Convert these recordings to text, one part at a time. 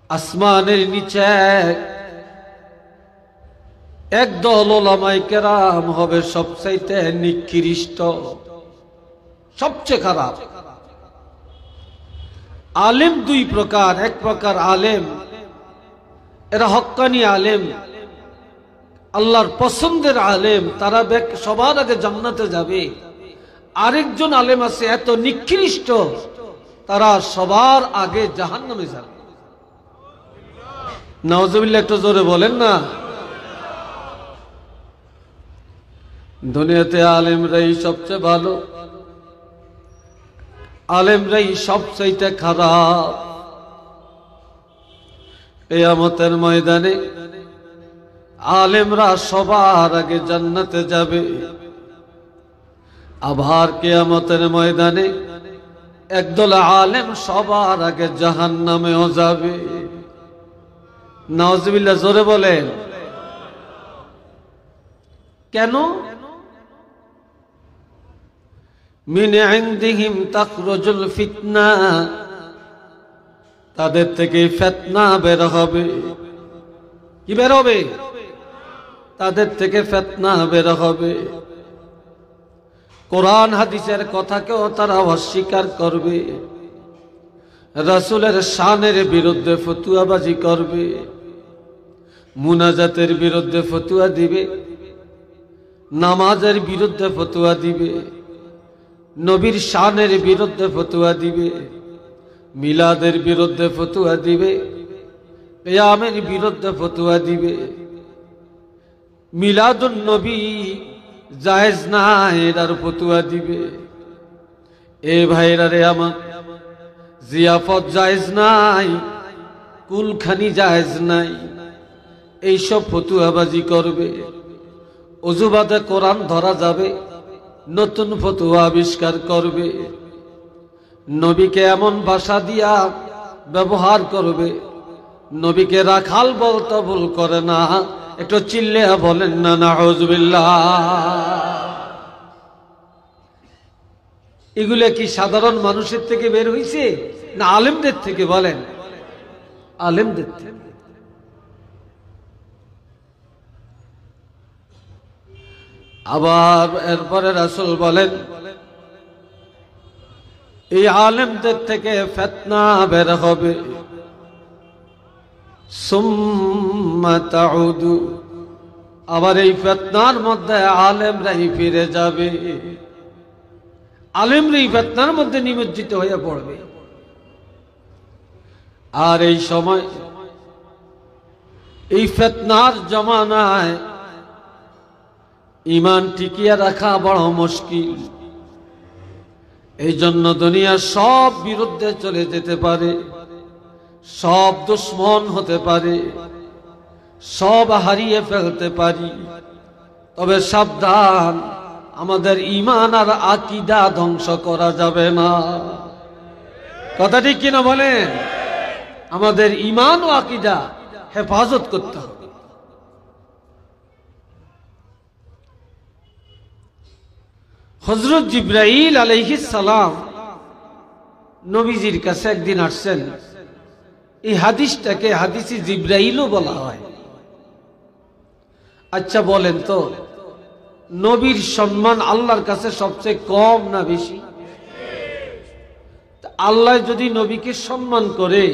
আসমানের নিচে একদল উলামায়ে কেরাম হবে সবচাইতে নিকৃষ্ট, সবচেয়ে খারাপ। আলেম দুই প্রকার, এক প্রকার আলেম, এরা হক্কানি আলেম, আল্লাহর পছন্দের আলেম, তারা সবার আগে জান্নাতে যাবে। আরেকজন আলেম আছে এত নিকৃষ্ট, তারা সবার আগে জাহান্নামে যাবে। নাউজুবিল্লাহ, একটু জোরে বলেন না। দুনিয়াতে আলেমরাই সবচেয়ে ভালো, আলেমরাই সবচাইতে খারাপ। কিয়ামতের ময়দানে আলেমরা সবার আগে জান্নাতে যাবে, আবার কিয়ামতের ময়দানে একদল আলেম সবার আগে জাহান্নামেও যাবে। নাউজুবিল্লাহ, জোরে বলেন। কেন? মিন ইনদিহিম তাখরুজুল ফিতনা, তাদের থেকে ফিতনা বের হবে। কি বের হবে? তাদের থেকে ফিতনা বের হবে। কোরআন হাদিসের কথাকেও তারা অস্বীকার করবে, রাসূলের শানের বিরুদ্ধে ফতুয়াবাজি করবে, মুনাজাতের বিরুদ্ধে ফতুয়া দিবে, নামাজের বিরুদ্ধে ফতুয়া দিবে, নবীর শানের বিরুদ্ধে ফতুয়া দিবে, মিলাদের বিরুদ্ধে ফতুয়া দিবে, কিয়ামের বিরুদ্ধে ফতুয়া দিবে। মিলাদুন নবী জায়েজ না এর ফতুয়া দিবে। এ ভাইরা রে আমার, জিয়াফত জায়েজ নাই, কুলখানি জায়েজ নাই, এইসব ফতুয়াবাজি করবে। ওযুবাদে কোরআন ধরা যাবে, নতুন ফতুয়া আবিষ্কার করবে। নবীকে এমন ভাষা দিয়া ব্যবহার করবে, নবীকে রাখাল বলতে ভুল করে না। একটু চিল্লে বলেন না নাউজুবিল্লাহ। এগুলা কি সাধারণ মানুষের থেকে বের হইছে না আলেমদের থেকে? বলেন, আলেমদের থেকে। আবার এরপরে রাসূল বলেন, এই আলেমদের থেকে ফিতনা বের হবে। সুম্মা তাউদু, আবার এই ফিতনার মধ্যে আলেমরাই ফিরে যাবে, আলেমরাই ফিতনার মধ্যে নিমজ্জিত হয়ে পড়বে। আর এই সময় এই ফিতনার জমানায় ঈমান টিকিয়ে রাখা বড় মুশকিল। এই জন্য দুনিয়ার সব বিরুদ্ধে চলে যেতে পারে, সব দুশ্মন হতে পারে, সব হারিয়ে ফেলতে পারি, তবে সাবধান, আমাদের ঈমান আর আকীদা ধ্বংস করা যাবে না। কথা ঠিক কিনা বলেন? আমাদের ঈমান ও আকীদা হেফাজত করতে হবে। হযরত জিবরাইল আলাইহিস সালাম নবীজির কাছে একদিন আসছেন। এই হাদিসটাকে হাদিসে জিবরাইলও বলা হয়। আচ্ছা বলেন তো, নবীর সম্মান আল্লাহর কাছে সবচেয়ে কম না বেশি? আল্লাহ যদি নবীকে সম্মান করে,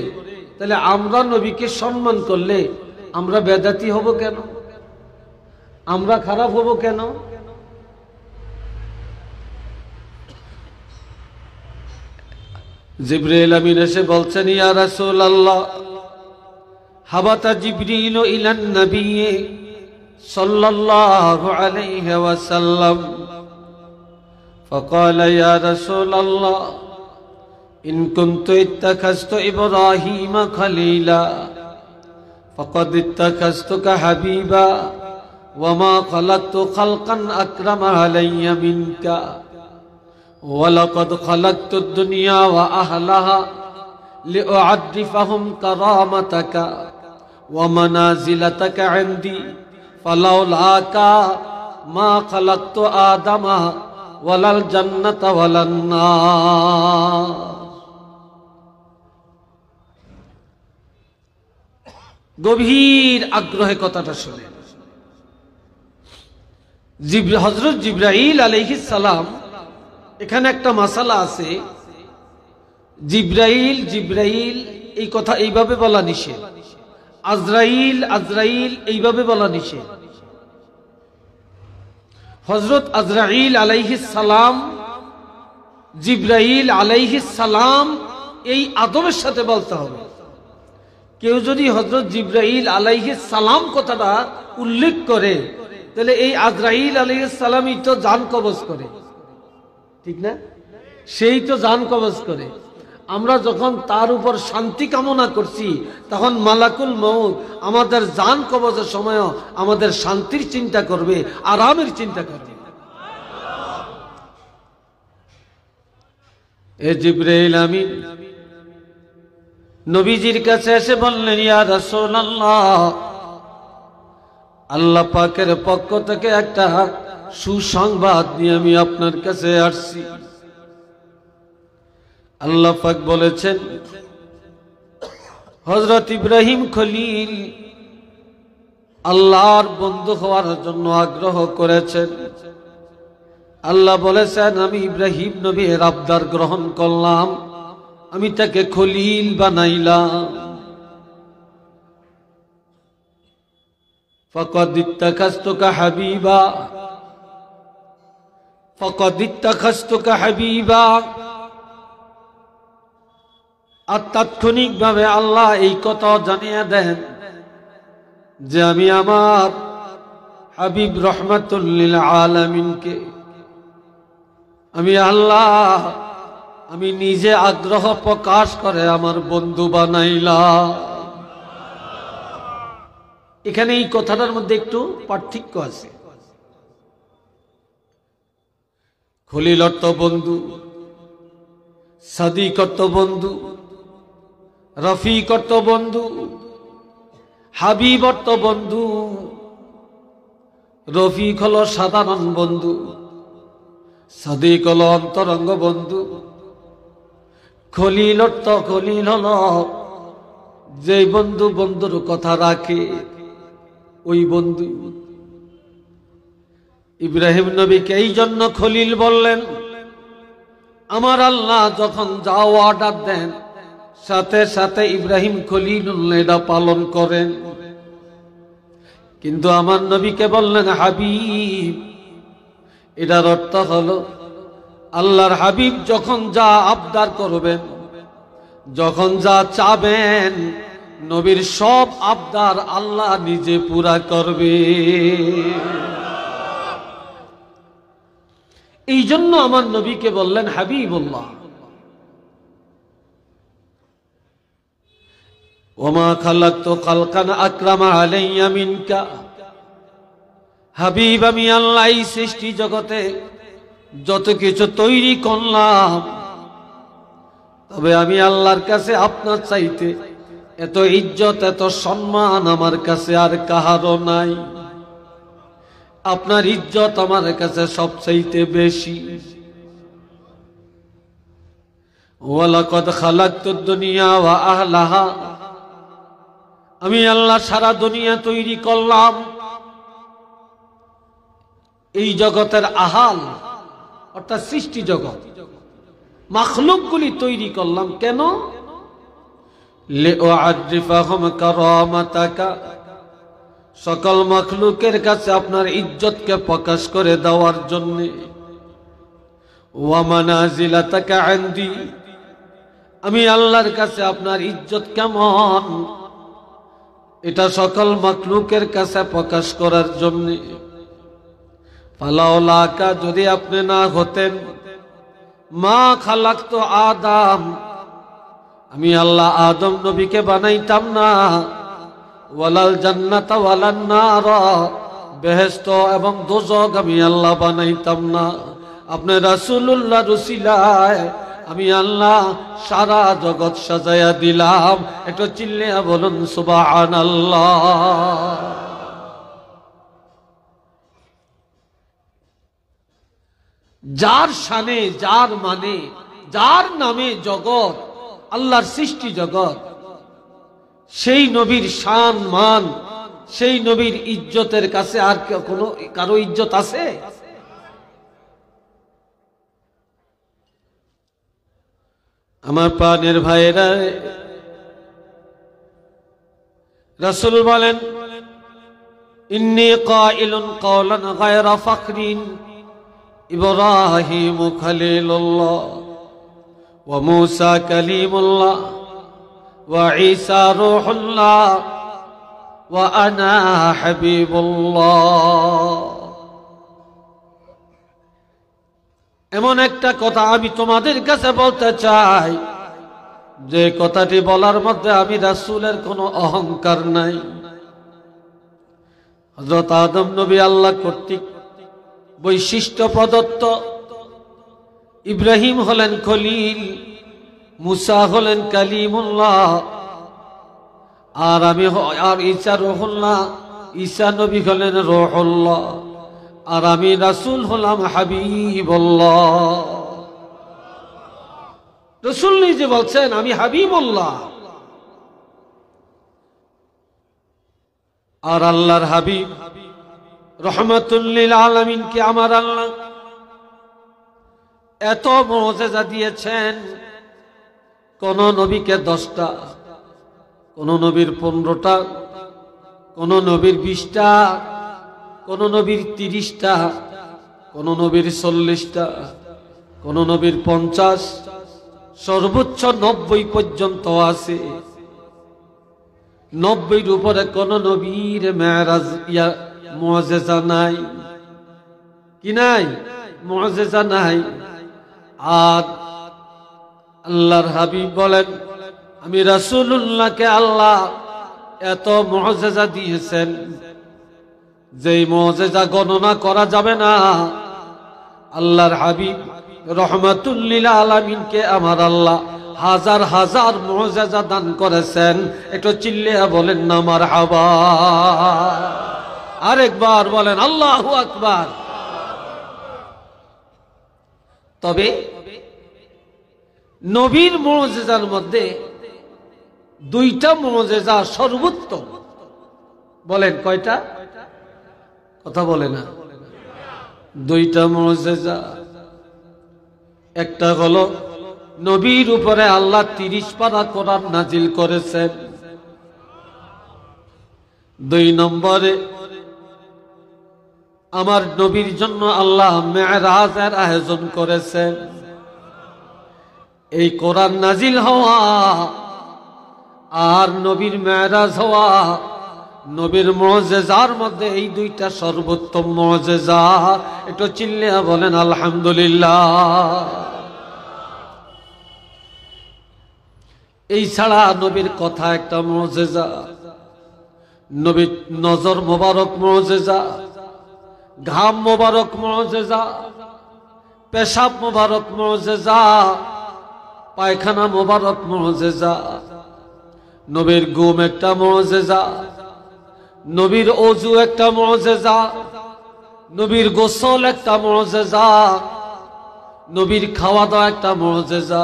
তাহলে আমরা নবীকে সম্মান করলে আমরা বেদাতি হব কেন? আমরা খারাপ হব কেন? জিবরাইল আমিন এসে বলছেন, ইয়া রাসূলুল্লাহ, হাবাতা জিবরিল ইলান নবী সাল্লাল্লাহু আলাইহি ওয়াসাল্লাম فقال يا رسول الله إن كنت اتخذت إبراهيم خليلا فقد اتخذتك حبيبا وما خلقت خلقا أكرم علي منك ولقد خلقت الدنيا وأهلها لأعرفهم كرامتك ومنازلتك عندي فلولاك ما خلقت آدم ولا الجنة ولا النار। গভীর আগ্রহে কথাটা শুনে। হযরত জিবরাইল আলাইহিস সালাম, এখানে একটা মাসালা আছে। জিবরাইল জিবরাইল এই কথা এইভাবে বলা নিষেধ, আজরাইল আজরাইল এইভাবে বলা নিষেধ। হযরত আজরাইল আলাইহিস সালাম, জিবরাইল আলাইহিস সালাম এই আদবের সাথে বলতে হবে। কেউ যদি হযরত জিবরাইল আলাইহিস সালাম কথাটা উল্লেখ করে, তাহলে এই আজরাইল আলাইহিস সালামই তো জান কবজ করে, ঠিক না? সেই তো জান কবজ করে। আমরা যখন তার উপর শান্তি কামনা করছি, তখন মালাকুল মউত আমাদের জান কবজের সময় আমাদের শান্তির চিন্তা করবে, আরামের চিন্তা করবে। এ জিবরাইল আমিন নবীজির কাছে এসে বললেন, ইয়া রাসূলুল্লাহ, আল্লাহ পাকের পক্ষ থেকে একটা সুসংবাদ নিয়ে আমি আপনার কাছে আসছি। আল্লাহ পাক বলেছেন, হযরত ইব্রাহিম খলিল আল্লাহর বন্ধু হওয়ার জন্য আগ্রহ করেছেন। আল্লাহ বলেছেন, আমি ইব্রাহিম নবীর আবদার গ্রহণ করলাম, আমি তাকে খলিল বানাইলাম। ফাকাদ ইত্তাখাযতুকা হাবিবা, ফাকাদ ইত্তাখাযতুকা হাবিবা। আর তাৎক্ষণিকভাবে আল্লাহ এই কথা জানিয়ে দেন যে আমি আমার হাবিব রহমাতুল লিল আলামিনকে আমি আল্লাহ, আমি নিজে আগ্রহ প্রকাশ করে আমার বন্ধু বানাইলাম। এখানে এই কথাটার মধ্যে একটু পার্থক্য আছে। খলিল অর্থ বন্ধু, সাদিক অর্থ বন্ধু, রফিক অর্থ বন্ধু, হাবিব অর্থ বন্ধু। রফিক হলো সাধারণ বন্ধু, সাদিক হলো অন্তরঙ্গ বন্ধু। খলিল অর্থ, খলিল হলো যে বন্ধু বন্ধুর কথা রাখে, ওই বন্ধু। ইব্রাহিম নবীকে এই জন্য খলিল বললেন। আমার আল্লাহ যখন যা অর্ডার দেন, সাথে সাথে ইব্রাহিম খলিলুল্লাহ এটা পালন করেন। কিন্তু আমার নবীকে বললেন হাবিব। এটার অর্থ হলো আল্লাহর হাবিব যখন যা আবদার করবেন, যখন যা চাবেন, নবীর সব আবদার আল্লাহ নিজে পুরা করবে। এই জন্য আমার নবীকে বললেন হাবিবুল্লাহ। ওমা খালাকতু খালকান আকরামা আলাইয়া মিনকা। হাবিব, আমি আল্লাহ এই সৃষ্টি জগতে যত কিছু তৈরি করলাম, তবে আমি আল্লাহর কাছে আপনার চাইতে এত ইজ্জত, এত সম্মান আমার কাছে আর কাহারও নাই। আপনার ইজ্জত আমার কাছে সবচাইতে বেশি। ওয়ালাকাদ খালাকতুদ দুনিয়া ওয়া আহলাহা। আমি আল্লাহ সারা দুনিয়া তৈরি করলাম, এই জগতের আহাল অর্থাৎ সৃষ্টি জগৎ, মাখলুকগুলি তৈরি করলাম কেন? লিউআরিফাহুম কারামাতাকা। সকল মাখলুকের কাছে আপনার ইজ্জতকে প্রকাশ করে দেওয়ার জন্য। ওয়া মানাজিলাতাকা ইনদি। আমি আল্লাহর কাছে আপনার ইজ্জত কেমন, এটা সকল মাখলুকের কাছে প্রকাশ করার জন্য। ফালাউলাকা, যদি আপনি না হতেন, মা খালাকতু আদম, আমি আল্লাহ আদম নবীকে বানাইতাম না। ওয়ালাল জান্নাতা ওয়ালান নার, বেহেশত এবং দোজখ আমি আল্লাহ বানাইতাম না। আপনি রাসূলুল্লাহ রসিলায় আমি আল্লাহ সারা জগৎ সাজায়া দিলাম। একটু চিল্লিয়া বলুন সুবহানাল্লাহ। যার শানে, যার মানে, যার নামে জগৎ, আল্লাহর সৃষ্টি জগৎ, সেই নবীর শান মান, সেই নবীর ইজ্জতের কাছে আর কোনো কারো ইজ্জত আছে? আমার প্রাণের ভাইয়েরা, রাসূল বলেন, ইন্নী কাইলুন কওলান গায়রা ফাখরিন ইব্রাহিম খলিলুল্লাহ ওয়া মূসা কালিমুল্লাহ ওয়া ঈসা রূহুল্লাহ ওয়া আনা হাবিবুল্লাহ। এমন একটা কথা আমি তোমাদের কাছে বলতে চাই, যে কথাটি বলার মধ্যে আমি রাসূলের কোনো অহংকার নাই। হযরত আদম নবী আল্লাহ কর্তৃক বৈশিষ্ট্য প্রদত্ত, ইব্রাহিম হলেন খলিল, মুসা হলেন কালিমুল্লাহ, আর ঈসা রূহুল্লাহ, ঈসা নবী হলেন রূহুল্লাহ, আর আমি রাসূল হলাম হাবিবুল্লাহ। রাসূল নিজে বলছেন আমি হাবিবুল্লাহ। আর আল্লাহর হাবিব রহমাতুল লিল আলামিনকে আমার আল্লাহ এত মুআজিজা দিয়েছেন, কোন নবীকে 10টা, কোন নবীর 15টা, কোন নবীর 20টা, কোন নবীর 30টা, কোন নবীর 40টা, কোন নবীর 50, সর্বোচ্চ 90 পর্যন্ত আছে। 90-এর উপরে কোন নবীর মেরাজ মুআজিজা নাই। কি নাই? মুআজিজা নাই। আর আল্লাহর হাবিব বলেন আমি রাসূলুল্লাহকে আল্লাহ এত মুআজিজা দিয়েছেন, যেই মুআজিজা গণনা করা যাবে না। আল্লাহর হাবিব রহমাতুল লিল আলামিনকে আমার আল্লাহ হাজার হাজার মুআজিজা দান করেছেন। একটু চিল্লিয়ে বলেন না মারহাবা। আরেকবার বলেন আল্লাহু আকবার। তবে নবীর মুআজিজার মধ্যে 2টা মুআজিজা সর্বোত্তম। বলেন কয়টা? কথা বলে না। 2টা মুআজিজা। একটা হলো নবীর উপরে আল্লাহ 30 পারা কোরআন নাজিল করেছেন। 2 নম্বরে আমার নবীর জন্য আল্লাহ মেরাজের আয়োজন করেছেন। এই কোরআন নাজিল হওয়া আর নবীর মেরাজ হওয়া, নবীর মুআজিজার মধ্যে এই 2টা সর্বোত্তম মুআজিজা। একটু চিল্লিয়ে বলেন আলহামদুলিল্লাহ। এই ছাড়া নবীর কথা একটা মুআজিজা, নবীর নজর মোবারক মুআজিজা, ঘাম মোবারক মুআজিজা, পেশাব মোবারক মুআজিজা, পায়খানা মোবারক মুআজিজা, নবীর ঘুম একটা মুআজিজা, নবীর ওযু একটা মুআজিজা, নবীর গোসল একটা মুআজিজা, নবীর খাওয়া দাওয়া একটা মুআজিজা,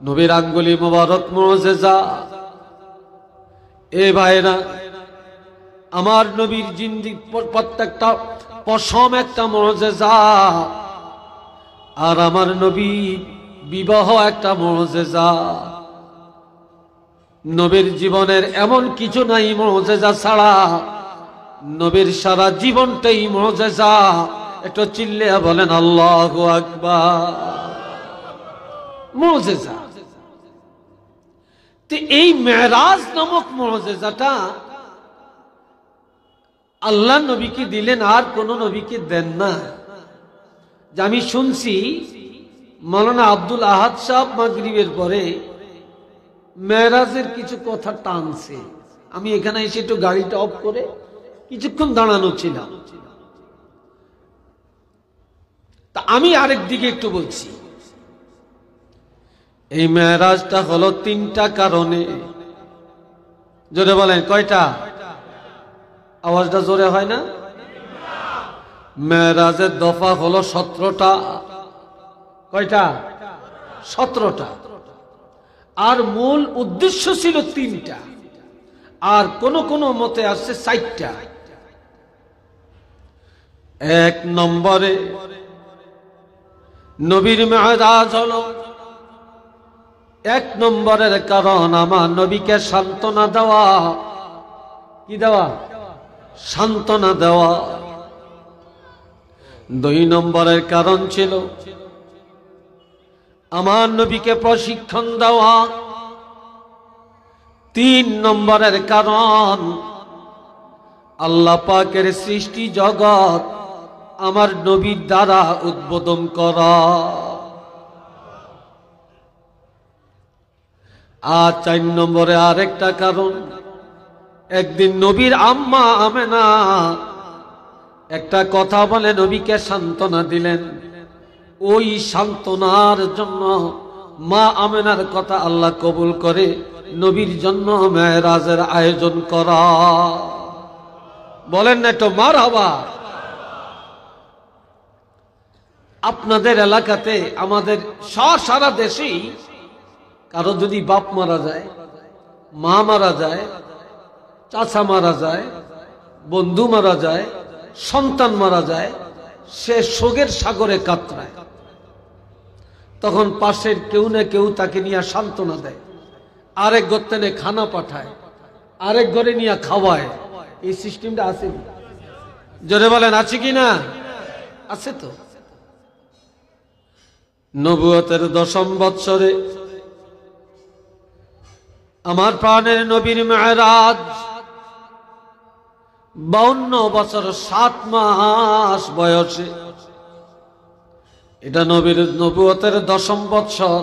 নবীর আঙ্গুলি মোবারক মুআজিজা। এ ভাইরা, আমার নবীর জিন্দিগি প্রত্যেকটা পশম একটা মুআজিজা, আর আমার নবী বিবাহ একটা মুআজিজা। নবীর জীবনের এমন কিছু নাই মুআজিজা ছাড়া, নবীর সারা জীবনটাই মুআজিজা। একটু চিল্লিয়ে বলেন আল্লাহু আকবার। মুআজিজা। তো এই মেরাজ নামক মুআজিজাটা আল্লাহ নবীকে দিলেন, আর কোন নবীকে দেন না। যে আমি শুনছি মাওলানা আব্দুল আহাদ সাহেব মাগরিবের পরে মেরাজের কিছু কথা টানছে। আমি এখানে এসে একটু গাড়িটা অফ করে কিছুক্ষণ দাঁড়ানো ছিলাম। তা আমি আরেক দিকে একটু বলছি। এই মেরাজটা হলো 3টা কারণে। জোরে বলেন কয়টা? আওয়াজটা জোরে হয় না? মেরাজের দফা হলো 17টা। কয়টা? 17টা। আর মূল উদ্দেশ্য ছিল 3টা, আর কোন কোন মতে আসছে 4টা। 1 নম্বরে নবীর মেরাজ হলো, 1 নম্বরের কারণ আমার নবীকে সান্ত্বনা দেওয়া। কি দেওয়া? সান্ত্বনা দেওয়া। 2 নম্বরের কারণ ছিল আমার নবীকে প্রশিক্ষণ দেওয়া। 3 নম্বরের কারণ আল্লাহ পাকের সৃষ্টি জগৎ আমার নবীর দ্বারা উদ্বোধন করা। আর 4 নম্বরে আরেকটা কারণ, একদিন নবীর আম্মা আমেনা একটা কথা বলে নবীকে সান্ত্বনা দিলেন। ওই সান্ত্বনার জন্য মা আমেনার কথা আল্লাহ কবুল করে নবীর জন্য মেরাজের আয়োজন করা। বলেন না তো মারহাবা। আপনাদের এলাকাতে, আমাদের সারা দেশেই কারো যদি বাপ মারা যায়, মা মারা যায়, চাচা মারা যায়, বন্ধু মারা যায়, সন্তান মারা যায়, সে শোকের সাগরে কাতরায়। তখন পাশের কেউ না কেউ তাকে নিয়ে সান্ত্বনা দেয়, আরেক গর্তেনে খানা পাঠায়, আরেক ঘরে নিয়ে খাওয়ায়। এই সিস্টেমটা আছে? জোরে বলেন আছে কি না? আছে তো। নবুয়তের 10ম বৎসরে আমার প্রাণের নবীর মেরাজ, 52 বছর 7 মাস বয়সে। এটা নবীর নবুয়তের 10ম বৎসর।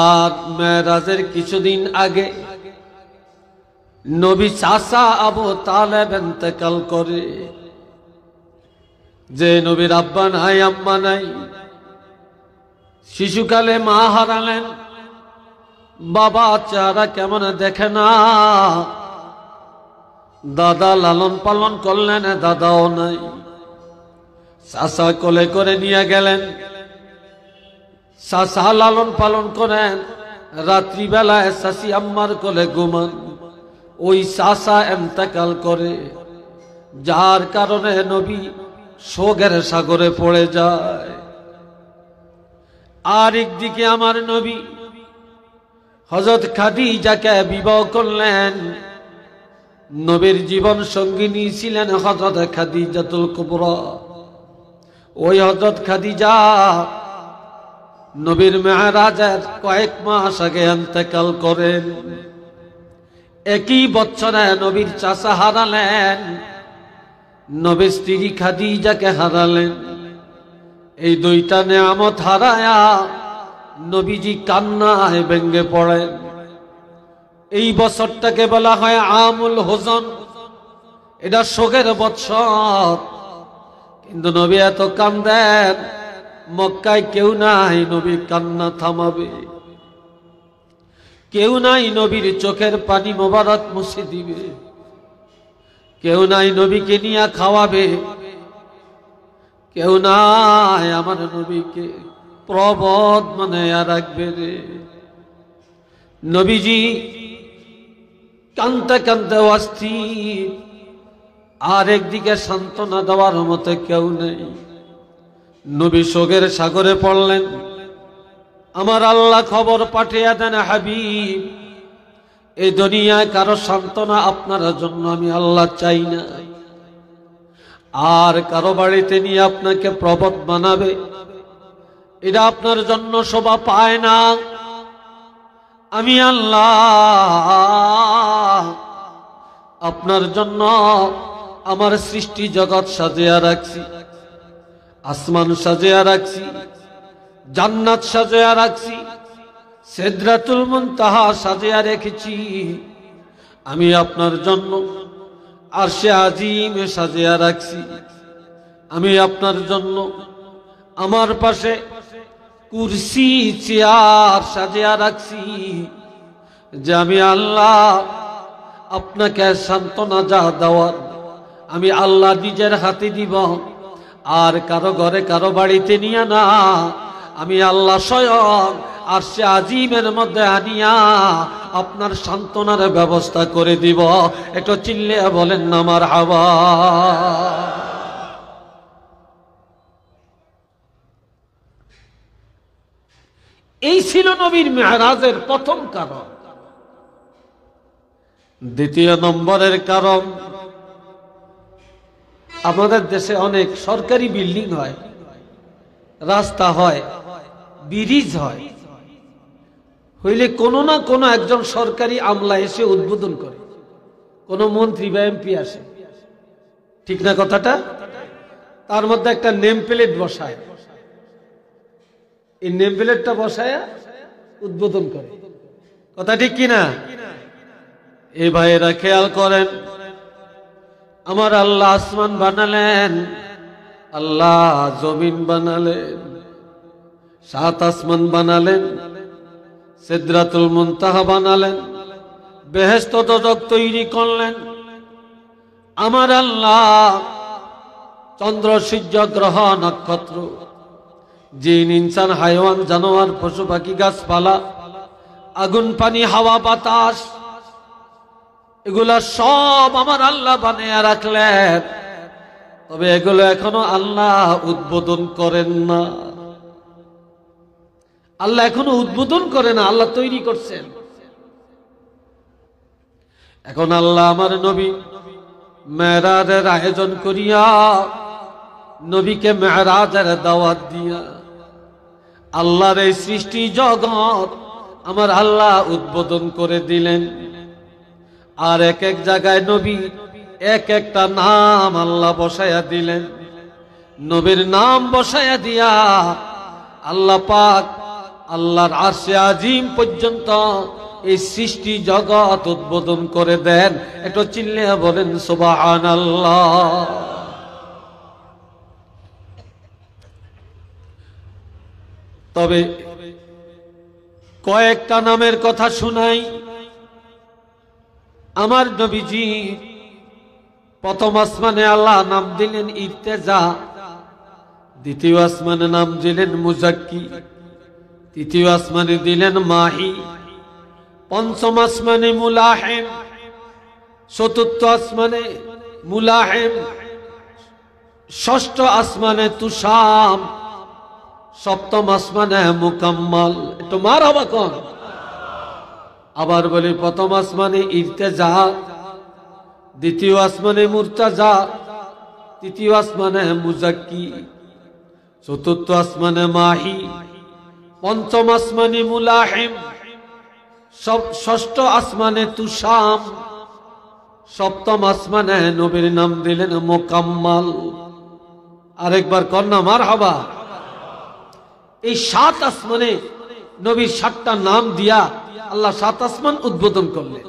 আর মেরাজের কিছুদিন আগে নবী চাচা আবু তালেব ইন্তেকাল করে। যে নবীর আব্বা নাই, আম্মা নাই, শিশুকালে মা হারালেন, বাবা চেহারা কেমন দেখে না, দাদা লালন পালন করলেন, দাদাও নাই, চাচা কোলে করে নিয়ে গেলেন, চাচা লালন পালন করেন, রাত্রিবেলায় চাচি আম্মার কোলে ঘুমান। ওই চাচা ইন্তেকাল করে, যার কারণে নবী শোকের সাগরে পড়ে যায়। আর একদিকে আমার নবী হযরত খাদিজাকে বিবাহ করলেন। নবীর জীবন সঙ্গিনী ছিলেন হযরত খাদিজাতুল কুবরা। ওই হযরত খাদিজা নবীর মেরাজের কয়েক মাস আগে ইন্তেকাল করেন। একই বছরে নবীর চাচা হারালেন, নবীর স্ত্রী খাদিজাকে হারালেন। এই 2টা নেয়ামত হারায়া নবীজি কান্নায় ভেঙ্গে পড়েন। এই বছরটাকে বলা হয় আমুল হুজন, এটা শোকের বৎসর। কিন্তু নবী এত কান্দেন, মক্কায় কেউ নাই নবী কান্না থামাবে, কেউ নাই নবীর চোখের পানি মোবারক মুছে দিবে, কেউ নাই নবীকে নিয়ে খাওয়াবে, কেউ নাই আমার নবীকে প্রবদ মানে রাখবে রে। নবীজি কানতে কানতে অস্থির, আর একদিকে সান্ত্বনা দেওয়ার মতো কেউ নেই। নবী শোকের সাগরে পড়লেন। আমার আল্লাহ খবর পাঠিয়ে দেন, হাবিব, এই দুনিয়ায় কারো সান্ত্বনা আপনার জন্য আমি আল্লাহ চাই না। আর কারো বাড়িতে নিয়ে আপনাকে প্রবদ বানাবে, এটা আপনার জন্য শোভা পায় না। আমি আল্লাহ আপনার জন্য আমার সৃষ্টি জগৎ সাজিয়া রাখছি, আসমান সাজিয়া রাখছি, জান্নাত সাজিয়া রাখছি, সিদরাতুল মুনতাহা সাজিয়া রেখেছি। আমি আপনার জন্য আরশে আজিম সাজিয়া রাখছি। আমি আপনার জন্য আমার পাশে কুরসি চেয়ার সাজিয়া রাখছি, যে আমি আল্লাহ আপনাকে সান্ত্বনা যা দেওয়ার আমি আল্লাহ নিজের হাতে দিব। আর কারো ঘরে কারো বাড়িতে নিয়ে না, আমি আল্লাহ স্বয়ং আরশে আজিমের মধ্যে আনিয়া আপনার সান্ত্বনার ব্যবস্থা করে দিব। একটু চিল্লিয়া বলেন না মারহাবা। এই ছিল নবীর মেরাজের প্রথম কারণ। দ্বিতীয় নম্বরের কারণ, আমাদের দেশে অনেক সরকারি বিল্ডিং হয়, রাস্তা হয়, ব্রিজ হয়, হইলে কোনো না কোনো একজন সরকারি আমলা এসে উদ্বোধন করে, কোনো মন্ত্রী বা এমপি আসে, ঠিক না কথাটা? তার মধ্যে একটা নেম প্লেট বসায়, এই নেম প্লেটটা বসায় উদ্বোধন করে, কথা ঠিক কিনা? এই ভাইয়েরা খেয়াল করেন, আমার আল্লাহ আসমান বানালেন, আল্লাহ জমিন বানালেন, 7 আসমান বানালেন, সিদরাতুল মুনতাহা বানালেন, বেহেশত দোজখ তৈরি করলেন। আমার আল্লাহ চন্দ্র সূর্য গ্রহ নক্ষত্র, জিন ইনসান হাইওয়ান জানোয়ার পশু পাখি গাছপালা, আগুন পানি হাওয়া বাতাস, এগুলা সব আমার আল্লাহ বানিয়ে রাখলেন। তবে এগুলো এখনো আল্লাহ উদ্বোধন করেন না। আল্লাহ এখনো উদ্বোধন করে না, আল্লাহ তৈরি করছেন। এখন আল্লাহ আমার নবী মেরাজের আয়োজন করিয়া, নবীকে মেরাজের দাওয়াত দিয়া আল্লাহর এই সৃষ্টি জগৎ আমার আল্লাহ উদ্বোধন করে দিলেন। আর এক এক জায়গায় নবী এক একটা নাম আল্লাহ বসায়া দিলেন। নবীর নাম বসায়া দিয়া আল্লাহ পাক আল্লাহর আরশে আজিম পর্যন্ত এই সৃষ্টি জগৎ উদ্বোধন করে দেন। একটু চিল্লিয়া বলেন সুবহানাল্লাহ। তবে কয়েকটা নামের কথা শুনাই। আমার নবীজি প্রথম আসমানে আল্লাহ নাম দিলেন ইর্তেজা, দ্বিতীয় আসমানে নাম দিলেন মুজাক্কি, তৃতীয় আসমানে দিলেন মাহি, পঞ্চম আসমানে মুলাহিম, চতুর্থ আসমানে মুলাহিম, ষষ্ঠ আসমানে তুষাম, সপ্তম আসমানে মুকাম্মাল। একটু মারহাবা কোন। আবার বলি, প্রথম আসমানে ইর্তেজা, দ্বিতীয় আসমানে মুরতাজা, তৃতীয় আসমানে মুজাক্কি, চতুর্থ আসমানে মাহি, পঞ্চম আসমানে মুলাহিম, ষষ্ঠ আসমানে তুষাম, সপ্তম আসমানে নবীর নাম দিলেন মুকাম্মাল। আরেকবার কন্যা মারহাবা। এই 7 আসমানে নবীর 7টা নাম দিয়া আল্লাহ 7 আসমান উদ্বোধন করলেন।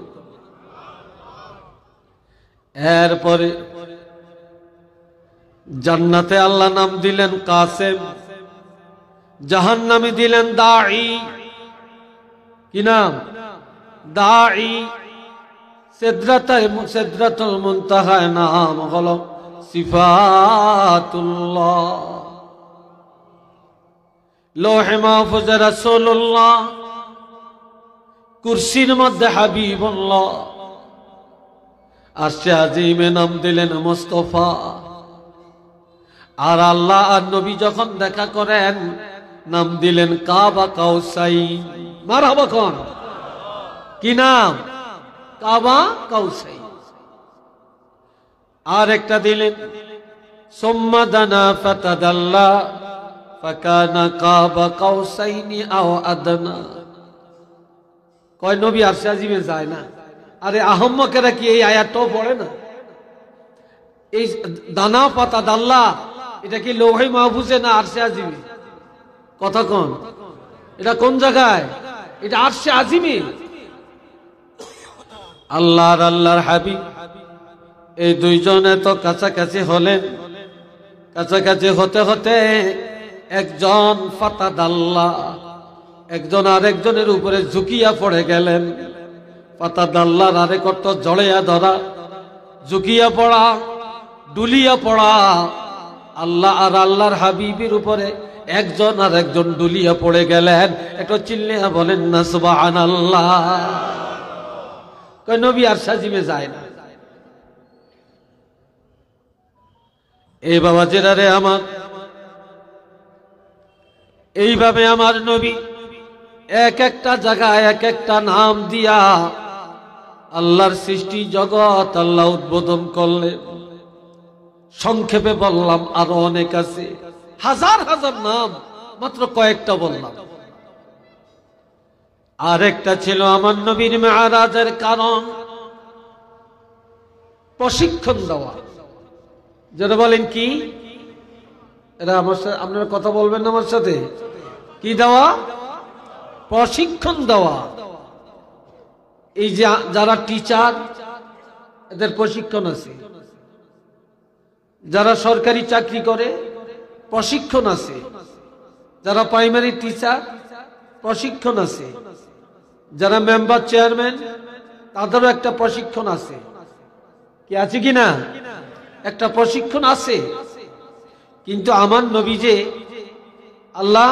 এরপরে জান্নাতে আল্লাহ নাম দিলেন কাসেম, জাহান্নামে দিলেন দাঈ। কি নাম? দাঈ। সিদরাতুল মুনতাহা নাম হলো সিফাতুল্লাহ। লৌহে মাহফুজে রাসূলুল্লাহ, কুরসির মধ্যে হাবিবুল্লাহ, আরশে আজিমে নাম দিলেন মুস্তাফা। আর আল্লাহ আর নবী যখন দেখা করেন নাম দিলেন কাবা কাউসাইন। মারহাবা কোন। কি নাম? কাবা কাউসাইন। আর একটা দিলেন সুম্মা দানা ফাতাদাল্লা ফাকানা কাবা কাউসাইনি আও আদনা। কয় নবী আরশে আজিমে যায় না? আরে আহম্মকেরা কি এই আয়াতটাও পড়ে না? এই দানা পাতা দাল্লা এটা কি লৌহে মাহফুজে না আরশে আজিমে? কথা কোন। এটা কোন জায়গায়? এটা আরশে আজিমে। আল্লাহর হাবিব এই দুইজনে তো কাছাকাছি হলেন। কাছাকাছি হতে হতে একজন ফাতাদাল্লা, একজন আরেকজনের উপরে ঝুঁকিয়া পড়ে গেলেন। ফাতাদাল্লার আরেক অর্থ জড়িয়া ধরা, ঝুঁকিয়া পড়া, ডুলিয়া পড়া। আল্লাহ আর আল্লাহর হাবিবের উপরে একজন আর একজন দুলিয়া পড়ে গেলেন। একটু চিল্লিয়া বলেন না সুবহানাল্লাহ। কই নবী আর সাজিমে যায় না। এই বাবা জেরারে আমার, এইভাবে আমার নবী এক একটা জায়গায় এক একটা নাম দিয়া আল্লাহর সৃষ্টি জগৎ আল্লাহ উদ্বোধন করলেন। সংক্ষেপে বললাম, আরো অনেক আছে, হাজার হাজার নাম, মাত্র কয়েকটা বললাম। আর একটা ছিল আমার নবীর মেরাজের কারণ প্রশিক্ষণ দেওয়া। যেটা বলেন কি, এরা আমার সাথে আপনারা কথা বলবেন না আমার সাথে, কি দেওয়া? প্রশিক্ষণ দেওয়া। এই যে যারা টিচার, এদের প্রশিক্ষণ আছে। যারা সরকারি চাকরি করে প্রশিক্ষণ আছে। যারা প্রাইমারি টিচার প্রশিক্ষণ আছে। যারা মেম্বার চেয়ারম্যান তাদেরও একটা প্রশিক্ষণ আছে। কি আছে কি না? একটা প্রশিক্ষণ আছে। কিন্তু আমার নবী যে আল্লাহ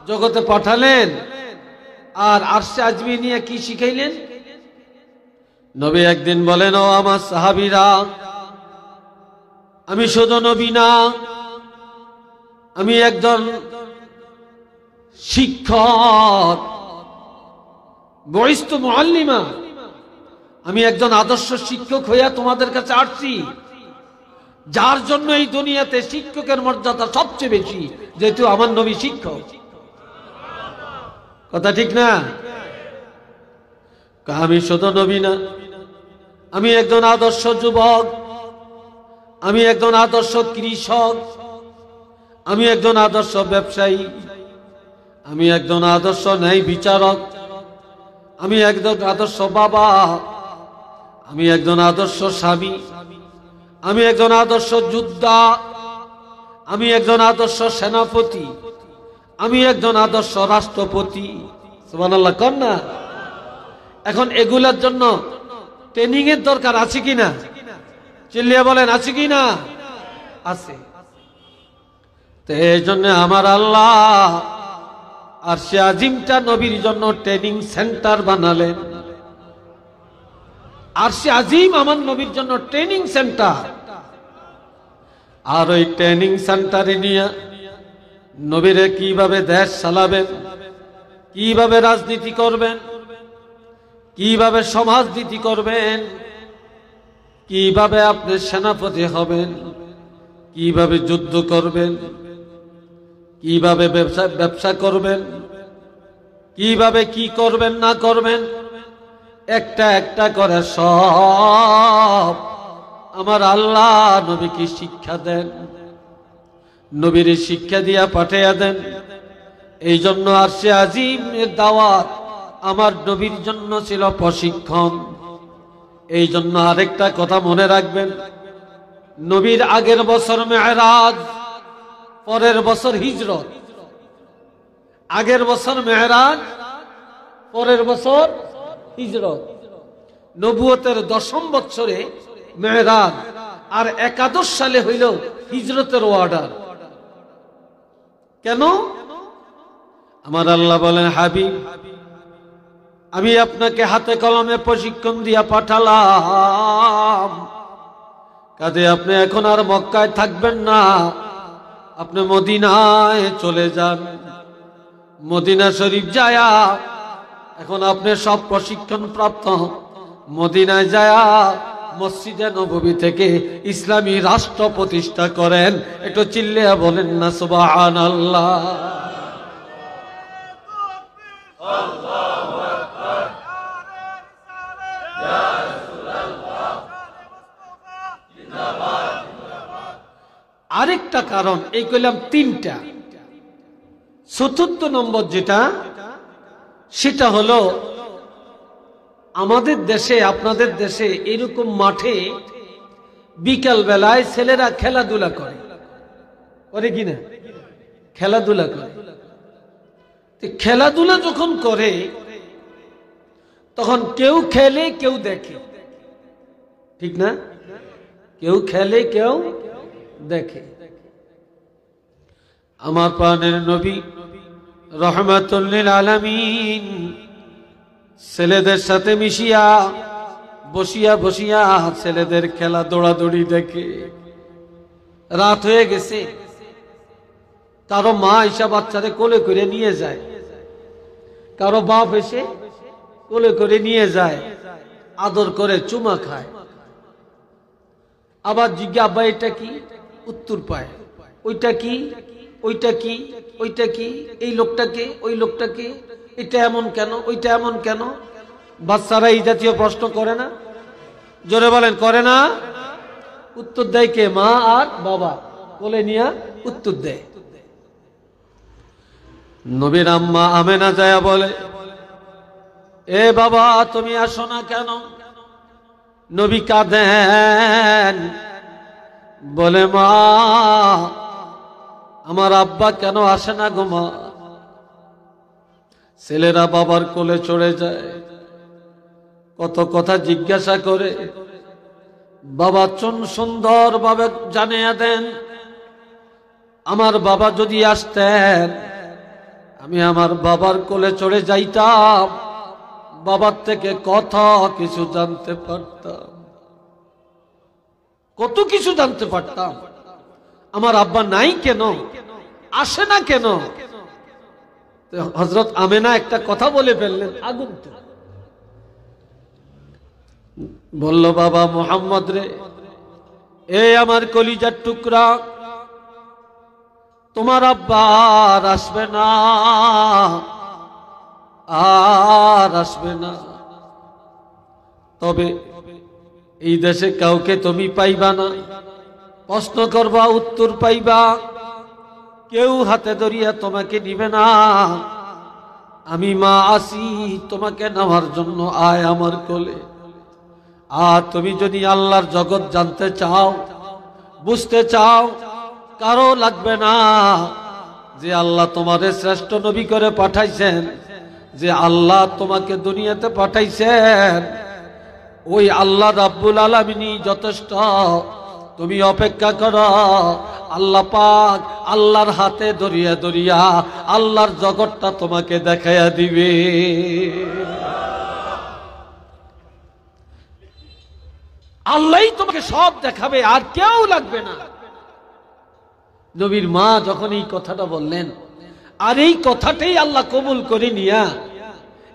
জগতে পাঠালেন আর আরশে আজমি নিয়ে কি শিখাইলেন? নবী একদিন বলেন, ও আমার সাহাবীরা, আমি শুধু নবী না, আমি একজন শিক্ষক, বরিষ্ঠ মুআল্লিমা, আমি একজন আদর্শ শিক্ষক হইয়া তোমাদের কাছে আসছি, যার জন্য এই দুনিয়াতে শিক্ষকের মর্যাদা সবচেয়ে বেশি, যেহেতু আমার নবী শিক্ষক। কথা ঠিক না? আমি শুধু নবী না, আমি একজন আদর্শ যুবক, আমি একজন আদর্শ কৃষক, আমি একজন আদর্শ ব্যবসায়ী, আমি একজন আদর্শ ন্যায় বিচারক, আমি একজন আদর্শ বাবা, আমি একজন আদর্শ স্বামী, আমি একজন আদর্শ যোদ্ধা, আমি একজন আদর্শ সেনাপতি, আমি একজন আদর্শ রাষ্ট্রপতি। সুবহানাল্লাহ কর না। এখন এগুলোর জন্য ট্রেনিং এর দরকার আছে কিনা? চিল্লিয়ে বলেন, আছে কিনা? আছে। তো এই জন্য আমার আল্লাহ আরশে আজিমটা নবীর জন্য ট্রেনিং সেন্টার বানালেন। আরশে আজিম আমার নবীর জন্য ট্রেনিং সেন্টার। আর ওই ট্রেনিং সেন্টারে নিয়ে নবীরে কিভাবে দেশ চালাবেন, কিভাবে রাজনীতি করবেন, কিভাবে সমাজনীতি করবেন, কিভাবে আপনি সেনাপতি হবেন, কিভাবে যুদ্ধ করবেন, কিভাবে ব্যবসা করবেন, কিভাবে কি করবেন না করবেন, একটা একটা করে সব আমার আল্লাহ নবীকে শিক্ষা দেন, নবীর শিক্ষা দিয়া পাঠাইয়া দেন। এই জন্য আরশে আজিমের দাওয়াত আমার নবীর জন্য ছিল প্রশিক্ষণ। এই জন্য আরেকটা কথা মনে রাখবেন, নবীর আগের বছর মেরাজ, পরের বছর হিজরত। আগের বছর মেরাজ, পরের বছর হিজরত। নবুয়তের 10ম বছরে মেরাজ, আর 11 সালে হইল হিজরতের অর্ডার। কেন? আমার আল্লাহ বলেন, হাবিব, আমি আপনাকে হাতে কলমে প্রশিক্ষণ দিয়া পাঠালাম, কাজে আপনি এখন আর মক্কায় থাকবেন না, আপনি মদিনায় চলে যান। মদিনা শরীফ যায়া এখন আপনি সব প্রশিক্ষণ প্রাপ্ত মদিনায় যায়া মসজিদে নববী থেকে ইসলামী রাষ্ট্র প্রতিষ্ঠা করেন। একটু চিল্লিয়া বলেন না সুবহানাল্লাহ। আরেকটা কারণ, এই কইলাম 3টা। চতুর্থ নম্বর যেটা, সেটা হলো আমাদের দেশে, আপনাদের দেশে এরকম মাঠে বিকাল বেলায় ছেলেরা খেলাধুলা করে, করে কিনা? খেলাধুলা করে। খেলাধুলা যখন করে তখন কেউ খেলে কেউ দেখে, ঠিক না? কেউ খেলে কেউ দেখে। আমার প্রাণের নবী রহমাতুল লিল আলামিন ছেলেদের সাথে মিশিয়া বসিয়া বসিয়া ছেলেদের খেলা দৌড়াদৌড়ি দেখে রাত হয়ে গেছে। কারো মা এসে বাচ্চারে কোলে করে নিয়ে যায়, কারো বাপ এসে কোলে করে নিয়ে যায়, আদর করে চুমা খায়, আবার জিজ্ঞাসা আব্বা এটা কি, উত্তর পায় ওইটা কি, ওইটা কি, ওইটা কি, এই লোকটাকে, ওই লোকটাকে, এটা এমন কেন, ওইটা এমন কেন। বাচ্চারা এই জাতীয় প্রশ্ন করে না? জোরে বলেন, করে না? উত্তর দেয় কে? মা আর বাবা কোলে নিয়ে উত্তর দেয়। নবীর আম্মা আমেনা যায় বলে, এ বাবা তুমি আসো না কেন? নবী কাঁদেন, বলে মা আমার আব্বা কেন আসে না গো মা। ছেলেরা বাবার কোলে চড়ে যায়, কত কথা জিজ্ঞাসা করে, বাবা সুন্দর ভাবে জানিয়ে দেন আমার বাবা যদি আসতেন আমি আমার বাবার কোলে চড়ে যাইতাম, বাবার থেকে কথা কিছু জানতে পারতাম, কত কিছু জানতে পারতাম। আমার আব্বা নাই কেন, আসে না কেন? হযরত আমেনা একটা কথা বলে ফেললেন, আগুন তো বলল, বাবা মুহাম্মদ রে, এ আমার কলিজার টুকরা, তোমার আব্বা আর আসবে না, আর আসবে না। তবে এই দেশে কাউকে তুমি পাইবা না, প্রশ্ন করবা উত্তর পাইবা, কেউ হাতে ধরিয়া তোমাকে নিবে না। আমি মা আসি তোমাকে নেওয়ার জন্য, আয় আমার কোলে। আর তুমি যদি আল্লাহর জগৎ জানতে চাও, বুঝতে চাও, কারো লাগবে না যে আল্লাহ তোমারে শ্রেষ্ঠ নবী করে পাঠাইছেন, যে আল্লাহ তোমাকে দুনিয়াতে পাঠাইছেন, ওই আল্লাহ রাব্বুল আলামিনই যথেষ্ট। তুমি অপেক্ষা করো, আল্লাহ পাক আল্লাহর হাতে ধরিয়া ধরিয়া আল্লাহর জগৎটা তোমাকে দেখাইয়া দিবে। আল্লাহই তোমাকে সব দেখাবে, আর কেউ লাগবে না। নবীর মা যখন এই কথাটা বললেন, আর এই কথাটাই আল্লাহ কবুল করে নিয়া,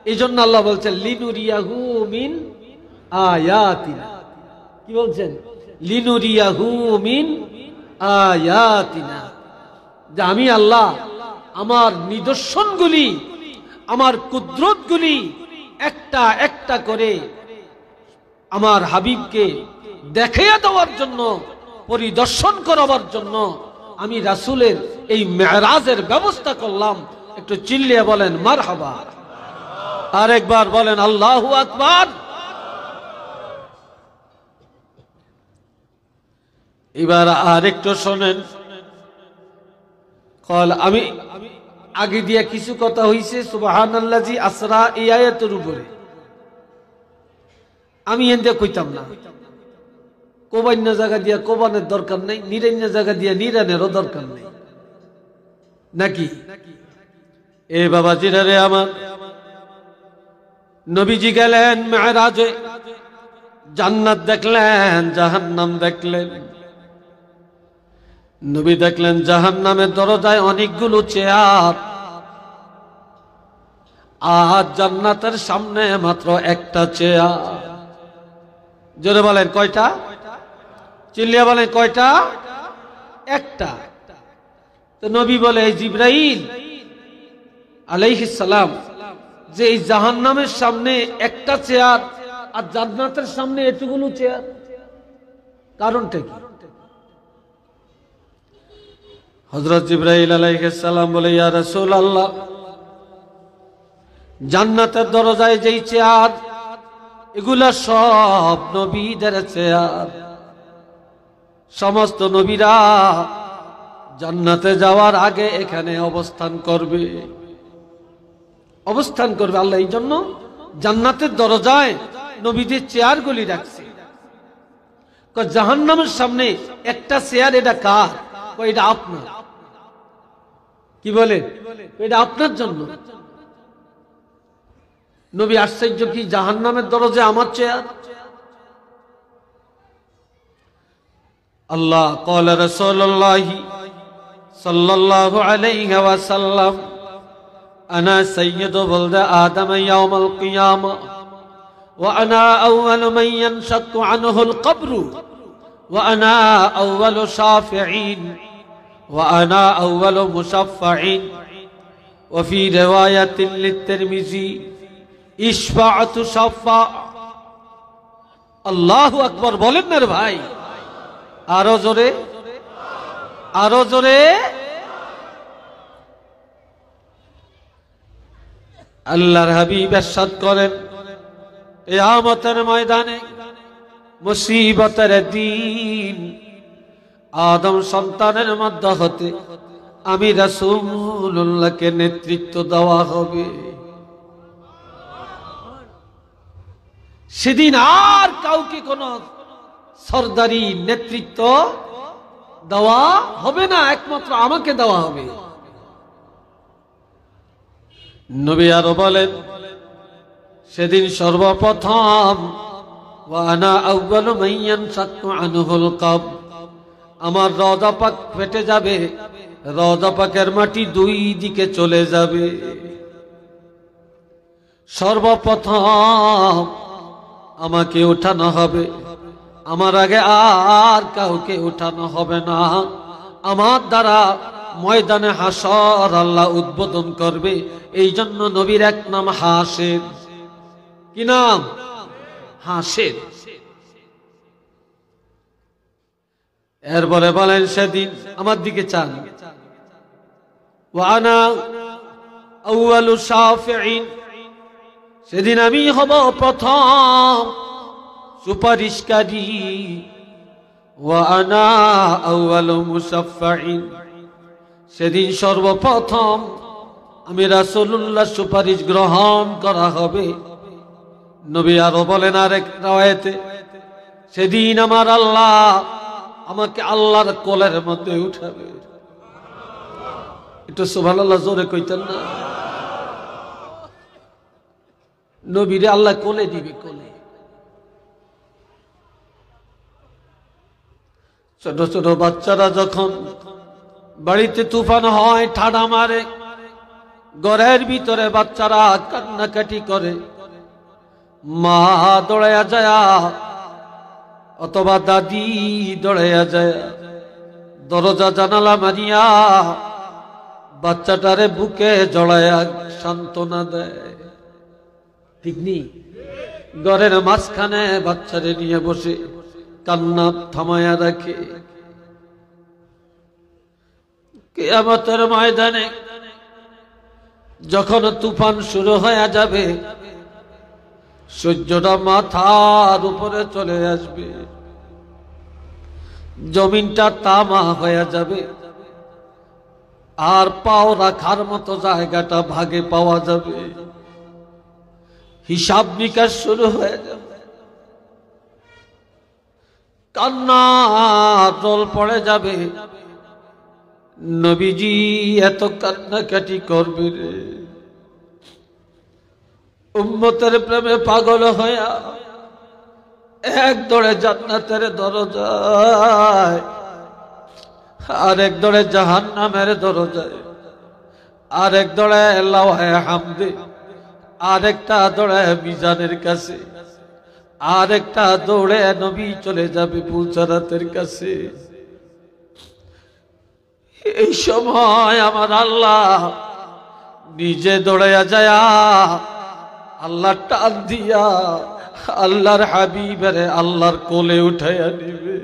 এই জন্য আল্লাহ বলছেন লিনুরিয়াহু মিন আয়াতিনা। কি বলছেন? লিনুরিয়াহু মিন আয়াতিনা, যে আমি আল্লাহ আমার নিদর্শনগুলি, আমার কুদরতগুলি একটা একটা করে আমার হাবিবকে দেখাইয়া দেওয়ার জন্য, পরিদর্শন করাবার জন্য আমি রাসূলের এই মেরাজের ব্যবস্থা করলাম। একটু চিল্লিয়ে বলেন মারহাবা, আরেকবার বলেন আল্লাহু আকবার। এবার আরেকটু শোনেন, আমি আগে দিয়া কিছু কথা হইছে সুবহানাল্লাযী আসরা এই আয়াতের উপরে, আমি এনতে কইতাম না। কোবান্য জায়গা দিয়া কোবানের দরকার নেই, নিরান্য জায়গা দিয়া নিরানেরও দরকার নেই, নাকি? এ বাবাজিরা রে আমার, নবীজি গেলেন মেরাজে, জান্নাত দেখলেন, জাহান্নাম দেখলেন। নবী দেখলেন জাহান্নামের দরজায় অনেকগুলো চেয়ার, আর জান্নাতের সামনে মাত্র একটা চেয়ার। জোরে বলেন কয়টা? চিল্লিয়া বলেন কয়টা? একটা। তো নবী বলে, জিবরাইল আলাইহিস সালাম, যে এই জাহান্নামের সামনে একটা চেয়ার আর জান্নাতের সামনে এতগুলো চেয়ার, কারণটা কি? হযরত জিবরাইল আলাইহিস সালাম বলে, ইয়া রাসূলুল্লাহ, জান্নাতের দরজায় যেই চেয়ার, এগুলা সব নবীদের চেয়ার। সমস্ত নবীরা জান্নাতে যাওয়ার আগে এখানে অবস্থান করবে, অবস্থান করবে। আল্লাহ এই জন্য জান্নাতের দরজায় নবীদের চেয়ারগুলি রাখছে। জাহান্নামের সামনে একটা চেয়ার, এটা কার? এটা আপনার। কি বলে? এটা আপনার জন্য। নবী আশ্চর্য কি জাহান্নামের দরজা আমার চেয়ার? আল্লাহ ক্বালা রাসূলুল্লাহ সাল্লাল্লাহু আলাইহি ওয়াসাল্লাম আনা সাইয়্যিদু ওয়ালদি আদম ইয়াওমাল কিয়ামা ওয়া আনা আউওয়ালু মান ইয়ানশাক্কু আনহুল কবরু ওয়া আনা আউওয়ালু শাফিঈন ওয়া আনা আউওয়ালু মুশাফফাঈন ওয়া ফি রিওয়ায়াতিন লিত-তিরমিজি ইশফাআতু শাফা। আল্লাহু আকবার বলেন না রে ভাই, আরো জোরে, আরো জোরে। আল্লাহর হাবিব ইরশাদ করেন কিয়ামতের ময়দানে মুসিবতের দিন আদম সন্তানের মধ্যে হতে আমি রাসূলুল্লাহকে নেতৃত্ব দেওয়া হবে। সেদিন আর কাউকে কোন সরদারি নেতৃত্ব দেওয়া হবে না, একমাত্র আমাকে দেওয়া হবে। নবী আরো বলেন সেদিন সর্বপ্রথম ওয়া আনা আউয়ালু মান ইয়ানশাক্কু আনহুল কব, আমার রওজা পাক ফেটে যাবে, রওজা পাকের মাটি দুই দিকে চলে যাবে। সর্বপ্রথম আমাকে উঠানো হবে, আমার আগে আর কাউকে উঠানো হবে না। আমার দ্বারা ময়দানে হাসর আল্লাহ উদ্বোধন করবে। এই জন্য নবীর এক নাম হাসের। কি নাম? হাসের। এরপরে বলেন সেদিন আমার দিকে চান ওয়া আনা আউয়ালু শাফিঈন, সেদিন আমি হব প্রথম সুপারিশকারী। ওয়া আনা আউয়ালু মুশাফফাঈন, সেদিন সর্বপ্রথম আমি রাসূলুল্লাহ সুপারিশ গ্রহণ করা হবে। নবী আরো বলেন আরেক রাওয়ায়াতে সেদিন আমার আল্লাহ আমাকে আল্লাহর কোলের মধ্যে উঠাবে। একটু সুবহানাল্লাহ জোরে কইতেন না? নবীরে আল্লাহ কোলে দিবে, কোলে। ছোট ছোট বাচ্চারা যখন বাড়িতে তুফান হয়, ঠাডা মারে, ঘরের ভিতরে বাচ্চারা কান্নাকাটি করে, মা দৌড়াইয়া যায় অথবা দাদি দৌড়াইয়া যায়, দরজা জানালা মারিয়া বাচ্চাটারে বুকে জড়াইয়া সান্ত্বনা দেয়। ঠিক নেই? ঘরের মাঝখানে বাচ্চারে নিয়ে বসে কান্না থামায়া রাখে। কিয়ামতের ময়দানে যখন তুফান শুরু হয়ে যাবে, সূর্যটা মাথার উপরে চলে আসবে, জমিনটা তামা হয়ে যাবে, আর পাও রাখার মতো জায়গাটা ভাগে পাওয়া যাবে, হিসাব নিকাশ শুরু হয়ে যাবে, কান্না জল পড়ে যাবে। নবীজি এত কান্নাকাটি করবে রে, উম্মতের প্রেমে পাগল হইয়া এক দৌড়ে জান্নাতের দরজায়, আর এক দৌড়ে জাহান্নামের দরজায়, আর এক দৌড়ে লাওহে হামদে, আর একটা দৌড়ে মিজানের কাছে, আর একটা দৌড়ে নবী চলে যাবে পুলসারাতের কাছে। এই সময় আমার আল্লাহ নিজে দৌড়াইয়া যায়, আল্লাহ টান দিয়া আল্লাহর হাবিবের আল্লাহর কোলে উঠাইয়া নিবে।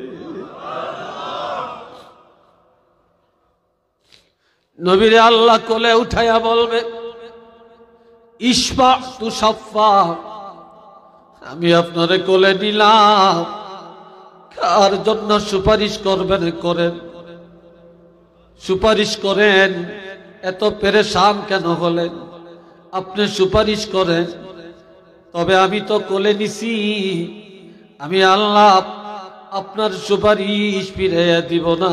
নবীরে আল্লাহ কোলে উঠাইয়া বলবে ইশফা তু শাফা, আমি আপনারে কোলে নিলাম, কার জন্য সুপারিশ করবেন করেন, সুপারিশ করেন। এত পেরেশান কেন হলেন? আপনি সুপারিশ করেন। তবে আমি তো কোলে নিছি, আমি আল্লাহ আপনার সুপারিশ ফিরাইয়া দিব না,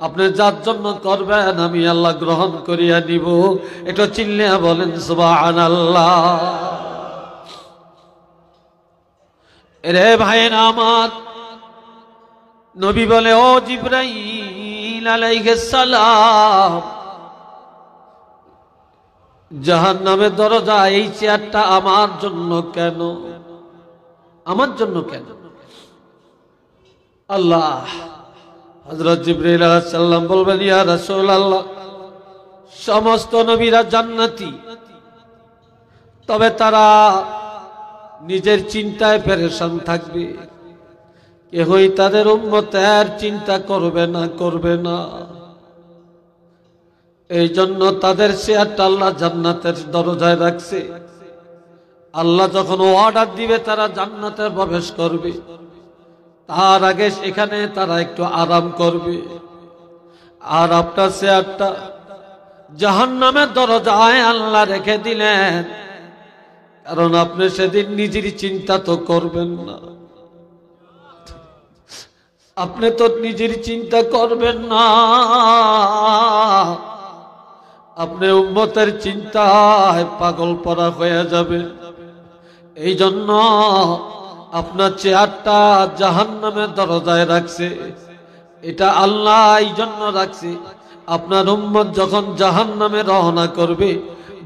আপনি যার জন্য করবেন আমি আল্লাহ গ্রহণ করিয়া নিব। এটা চিল্লিয়া বলেন সুবহানাল্লাহ। রে ভাইরা আমার, নবী বলে, ও জিবরাইল আলাইহিস সালাম, জাহান্নামের দরজা এই চেয়ারটা আমার জন্য কেন? আমার জন্য কেন? আল্লাহ হযরত জিবরাইল আলাইহিস সালাম বলবেন, ইয়া রাসূলুল্লাহ, সমস্ত নবীরা জান্নাতি, তবে তারা নিজের চিন্তায় পেরেশান থাকবে, কেহই তাদের উম্মতের চিন্তা করবে না। এই জন্য তাদের চেয়ারটা আল্লাহ জান্নাতের দরজায় রাখছে। আল্লাহ যখন অর্ডার দিবে তারা জান্নাতে প্রবেশ করবে, তার আগে এখানে তারা একটু আরাম করবে। আর আপনার চেয়ারটা জাহান্নামের দরজায় আল্লাহ রেখে দিলেন, কারণ আপনি সেদিন নিজের চিন্তা তো করবেন না। আপনি তো নিজের চিন্তা করবেন না, আপনি উম্মতের চিন্তায় পাগল পড়া হয়ে যাবে। এই জন্য আপনার চেয়ারটা জাহান্নামের দরজায় রাখছে। এটা আল্লাহ এই জন্য রাখছে, আপনার উম্মত যখন জাহান্নামে রওনা করবে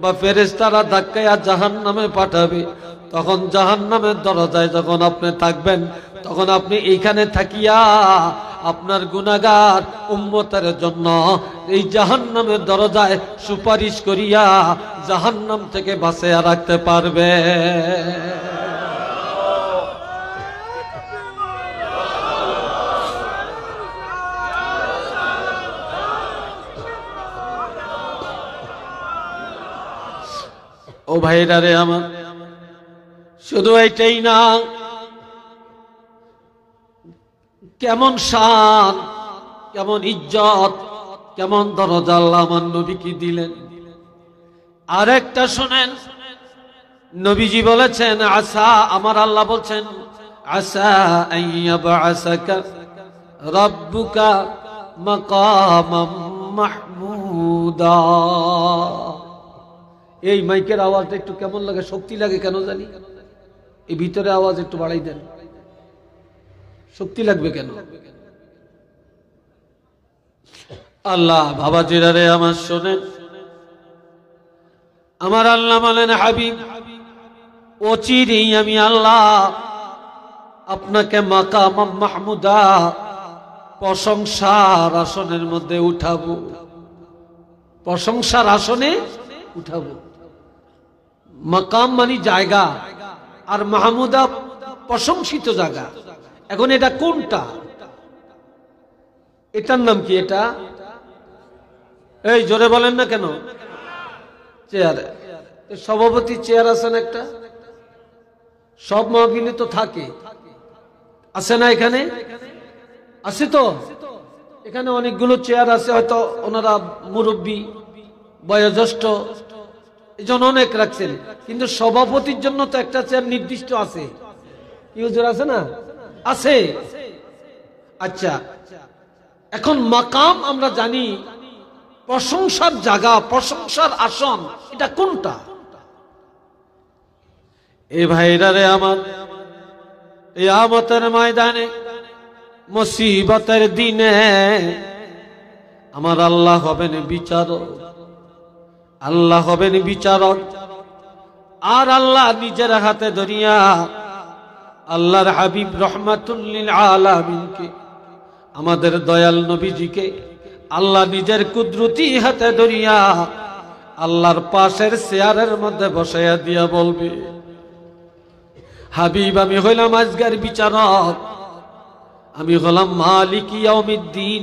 বা ফেরেশতারা ধাক্কায়া জাহান্নামে পাঠাবে, তখন জাহান্নামের দরজায় যখন আপনি থাকবেন, তখন আপনি এইখানে থাকিয়া আপনার গুনাহগার উম্মতের জন্য এই জাহান্নামের দরজায় সুপারিশ করিয়া জাহান্নাম থেকে বাঁচিয়ে রাখতে পারবে। ও ভাইরা রে আমার, শুধু এইটাই না, কেমন শান, কেমন ইজ্জত, কেমন দরজা আল্লাহ আমার নবীকে দিলেন। আরেকটা শুনেন, নবীজি বলেছেন, আসা, আমার আল্লাহ বলছেন, আসা আইয়াবআসাকা রাব্বুকা মাকামাম মাহমুদা। এই মাইকের আওয়াজটা একটু কেমন লাগে, শক্তি লাগে কেন জানি। এই ভিতরে আওয়াজ একটু বাড়াই দেন, শক্তি লাগবে কেন? আল্লাহ বাবাজিরা রে আমার শোনেন, আমার আল্লাহ বলেন, হাবিব অচিরেই আমি আল্লাহ আপনাকে মাকাম মাহমুদা, প্রশংসার আসনের মধ্যে উঠাবো, প্রশংসার আসনে উঠাবো। মাকাম মানে জায়গা, আর মাহমুদা প্রশংসিত জায়গা। এখন এটা কোনটা? এটার নাম কি? এটা এই জোরে বলেন না কেন? চেয়ার। সভাপতি চেয়ার আছেন একটা, সব মাহফিলে তো থাকে, আছে না? এখানে আছে তো, এখানে অনেকগুলো চেয়ার আছে, হয়তো ওনারা মুরব্বী বয়োজ্যেষ্ঠ, এই জন্য অনেক রাখছেন, কিন্তু সভাপতির জন্য তো একটা চেয়ার নির্দিষ্ট আছে। কি হুজুর আছে না? আছে। আচ্ছা, এখন মাকাম আমরা জানি প্রশংসার জায়গা, প্রশংসার আসন, এটা কোনটা? এ ভাইরা রে আমার, কিয়ামতের ময়দানে, মুসিবতের দিনে আমার আল্লাহ হবেন বিচারক, আল্লাহ হবেন বিচারক। আর আল্লাহ নিজের হাতে ধরিয়া আল্লাহর হাবিব রহমাতুল লিল আলামিনকে, আমাদের দয়াল নবীজিকে আল্লাহ নিজের কুদরতি হাতে ধরিয়া আল্লাহর পাশের চেয়ারের মধ্যে বসাইয়া দিয়া বলবে, হাবিব আমি হইলাম আজকের বিচারক, আমি হলাম মালিক ইয়াউমিদ্দিন,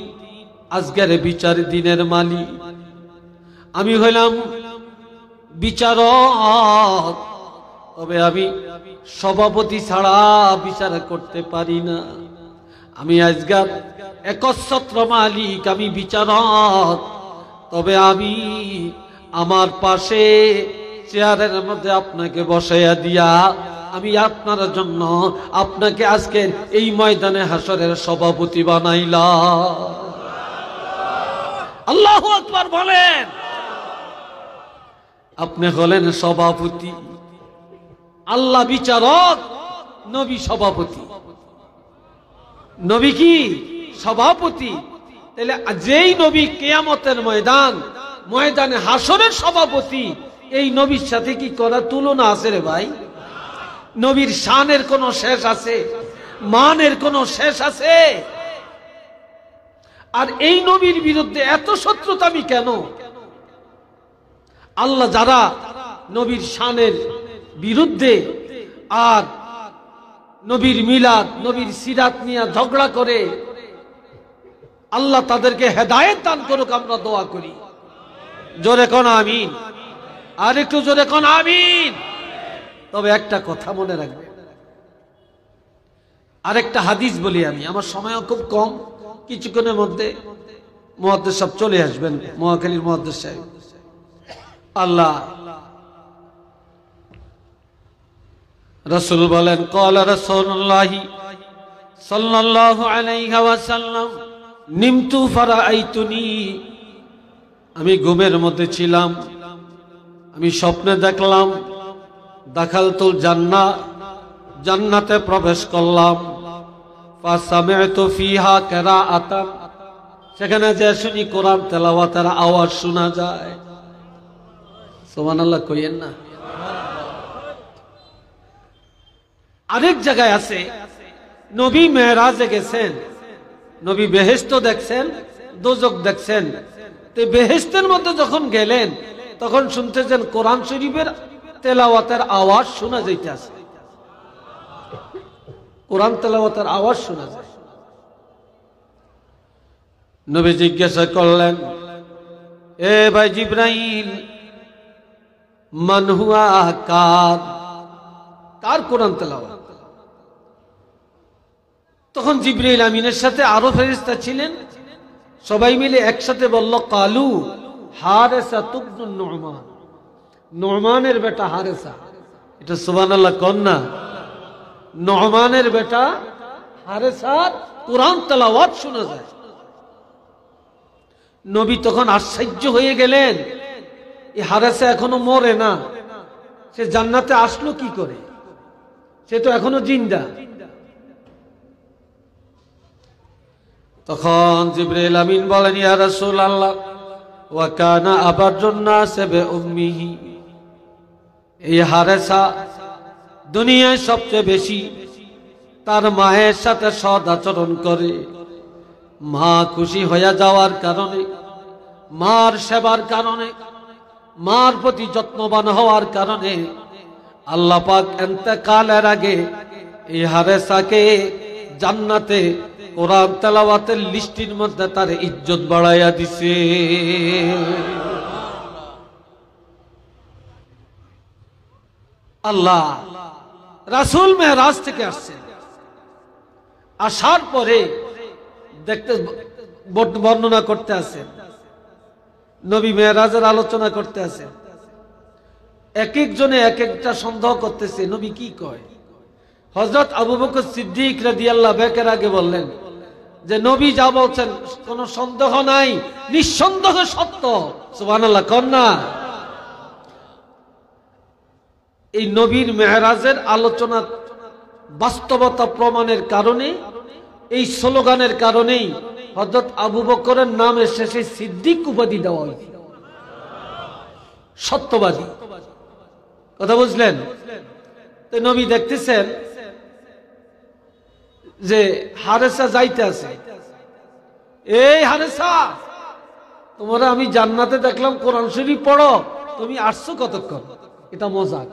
আজকের বিচার দিনের মালিক, আমি হইলাম বিচারক, তবে আমি সভাপতি ছাড়া বিচার করতে পারি না। আমি আজকের একচ্ছত্র মালিক, আমি বিচারক, তবে আমি আমার পাশে চেয়ারের মধ্যে আপনাকে বসাইয়া দিয়া আমি আপনার জন্য আপনাকে আজকের এই ময়দানে হাসরের সভাপতি বানাইলাম। আল্লাহু আকবার বলেন। আপনি হলেন সভাপতি, আল্লাহ বিচারক, নবী সভাপতি। নবী কি সভাপতি? তাহলে যেই নবী কিয়ামতের ময়দানে হাসরের সভাপতি, এই নবীর সাথে কি করার তুলনা আছে রে ভাই? নবীর শানের কোন শেষ আছে? মানের কোন শেষ আছে? আর এই নবীর বিরুদ্ধে এত শত্রুতামি কেন? আল্লাহ যারা নবীর শানের বিরুদ্ধে আর নবীর মিলাদ, নবীর সিরাত নিয়ে ঝগড়া করে, আল্লাহ তাদেরকে হেদায়েত দান করুক, আমরা দোয়া করি। জোরে কোন আমিন, আর একটু জোরে কোন আমিন। তবে একটা কথা মনে রাখবে, আরেকটা হাদিস বলি আমি, আমার সময়ও খুব কম, কিছুক্ষণের মধ্যে মুহাদ্দিস সব চলে আসবেন, মহাখালীর মুহাদ্দিস সাহেব। আল্লাহ রাসূল বলেন, ক্বালা রাসূলুল্লাহ সাল্লাল্লাহু আলাইহি ওয়াসাল্লাম, নিমতু ফারাআইতুনি, আমি ঘুমের মধ্যে ছিলাম, আমি স্বপ্নে দেখলাম, দাখালতুল জান্নাহ, জান্নাতে প্রবেশ করলাম, ফাসামি'তু ফিহা কিরাআতান, সেখানে যে শুনি কোরআন তেলাওয়াতের আওয়াজ শোনা যায়। সুবহানাল্লাহ কইেন না। আরেক জায়গায় আছে, নবী মেরাজে গেছেন, নবী বেহেশত দেখছেন, দোজখ দেখছেন। তো বেহেশতের মধ্যে যখন গেলেন, তখন শুনতেছেন কোরআন শরীফের তেলাওয়াতের আওয়াজ শোনা যাইতেছে, কোরআন তেলাওয়াতের আওয়াজ শোনা যায়। নবী জিজ্ঞাসা করলেন, এ ভাই জিবরাইল, মান হুয়া, কার কোরআন তেলাওয়াত? তখন জিবরাইল আমিনের সাথে আরো ফেরেশতা ছিলেন, সবাই মিলে একসাথে বলল, কালু হারেসা তুবনুন নু'মান, নু'মানের বেটা হারেসা। এটা সুবহানাল্লাহ কোন না? নু'মানের বেটা হারেসার কোরআন তেলাওয়াত শোনা যায়। নবী তখন আশ্চর্য হয়ে গেলেন, এই হারেসা এখনো মরে না, সে জান্নাতে আসলো কি করে? সে তো এখনো জিন্দা। তখন জিবরাইল আমিন বলেন, ইয়া রাসূলুল্লাহ, ওয়া কানা আবারুন নাস বিউম্মিহি, এই হারেসা দুনিয়ায় সবচেয়ে বেশি তার মায়ের সাথে সৎ আচরণ করে। মা খুশি হয়ে যাওয়ার কারণে, মার সেবার কারণে, মার প্রতি যত্নবান হওয়ার কারণে আল্লাহ পাক ইন্তেকালের আগে এই হারেসাকে জান্নাতে কোরআন তেলাওয়াতের লিস্টির মধ্যে তার ইজ্জত বাড়াইয়া দিছে। আল্লাহ রাসূল মেরাজ থেকে আসছেন, আসার পরে দেখতে বর্ণনা করতে আছেন, নবী মেরাজের আলোচনা করতে আছেন। এক একজনে এক একটা সন্দেহ করতেছে, নবী কি কয়। হযরত আবু বকর সিদ্দিক রাদিয়াল্লাহু বেকের আগে বললেন যে নবী যা বলছেন কোনো সন্দেহ নাই, নিঃসন্দেহে সত্য। সুবহানাল্লাহ কোন না? এই নবীর মেরাজের আলোচনা বাস্তবতা প্রমাণের কারণে, এই স্লোগানের কারণেই হযরত আবু বকরের নামের শেষে সিদ্দিক উপাধি দেওয়া হয়েছে, সত্যবাদী। কথা বুঝলেন? তো নবী দেখতেছেন যে হারেসা যাইতে আছে, এই হারেসা, তোমরা আমি জান্নাতে দেখলাম কোরআন শরীফ পড়ো, তুমি আসছো কতক্ষণ? এটা মজাক।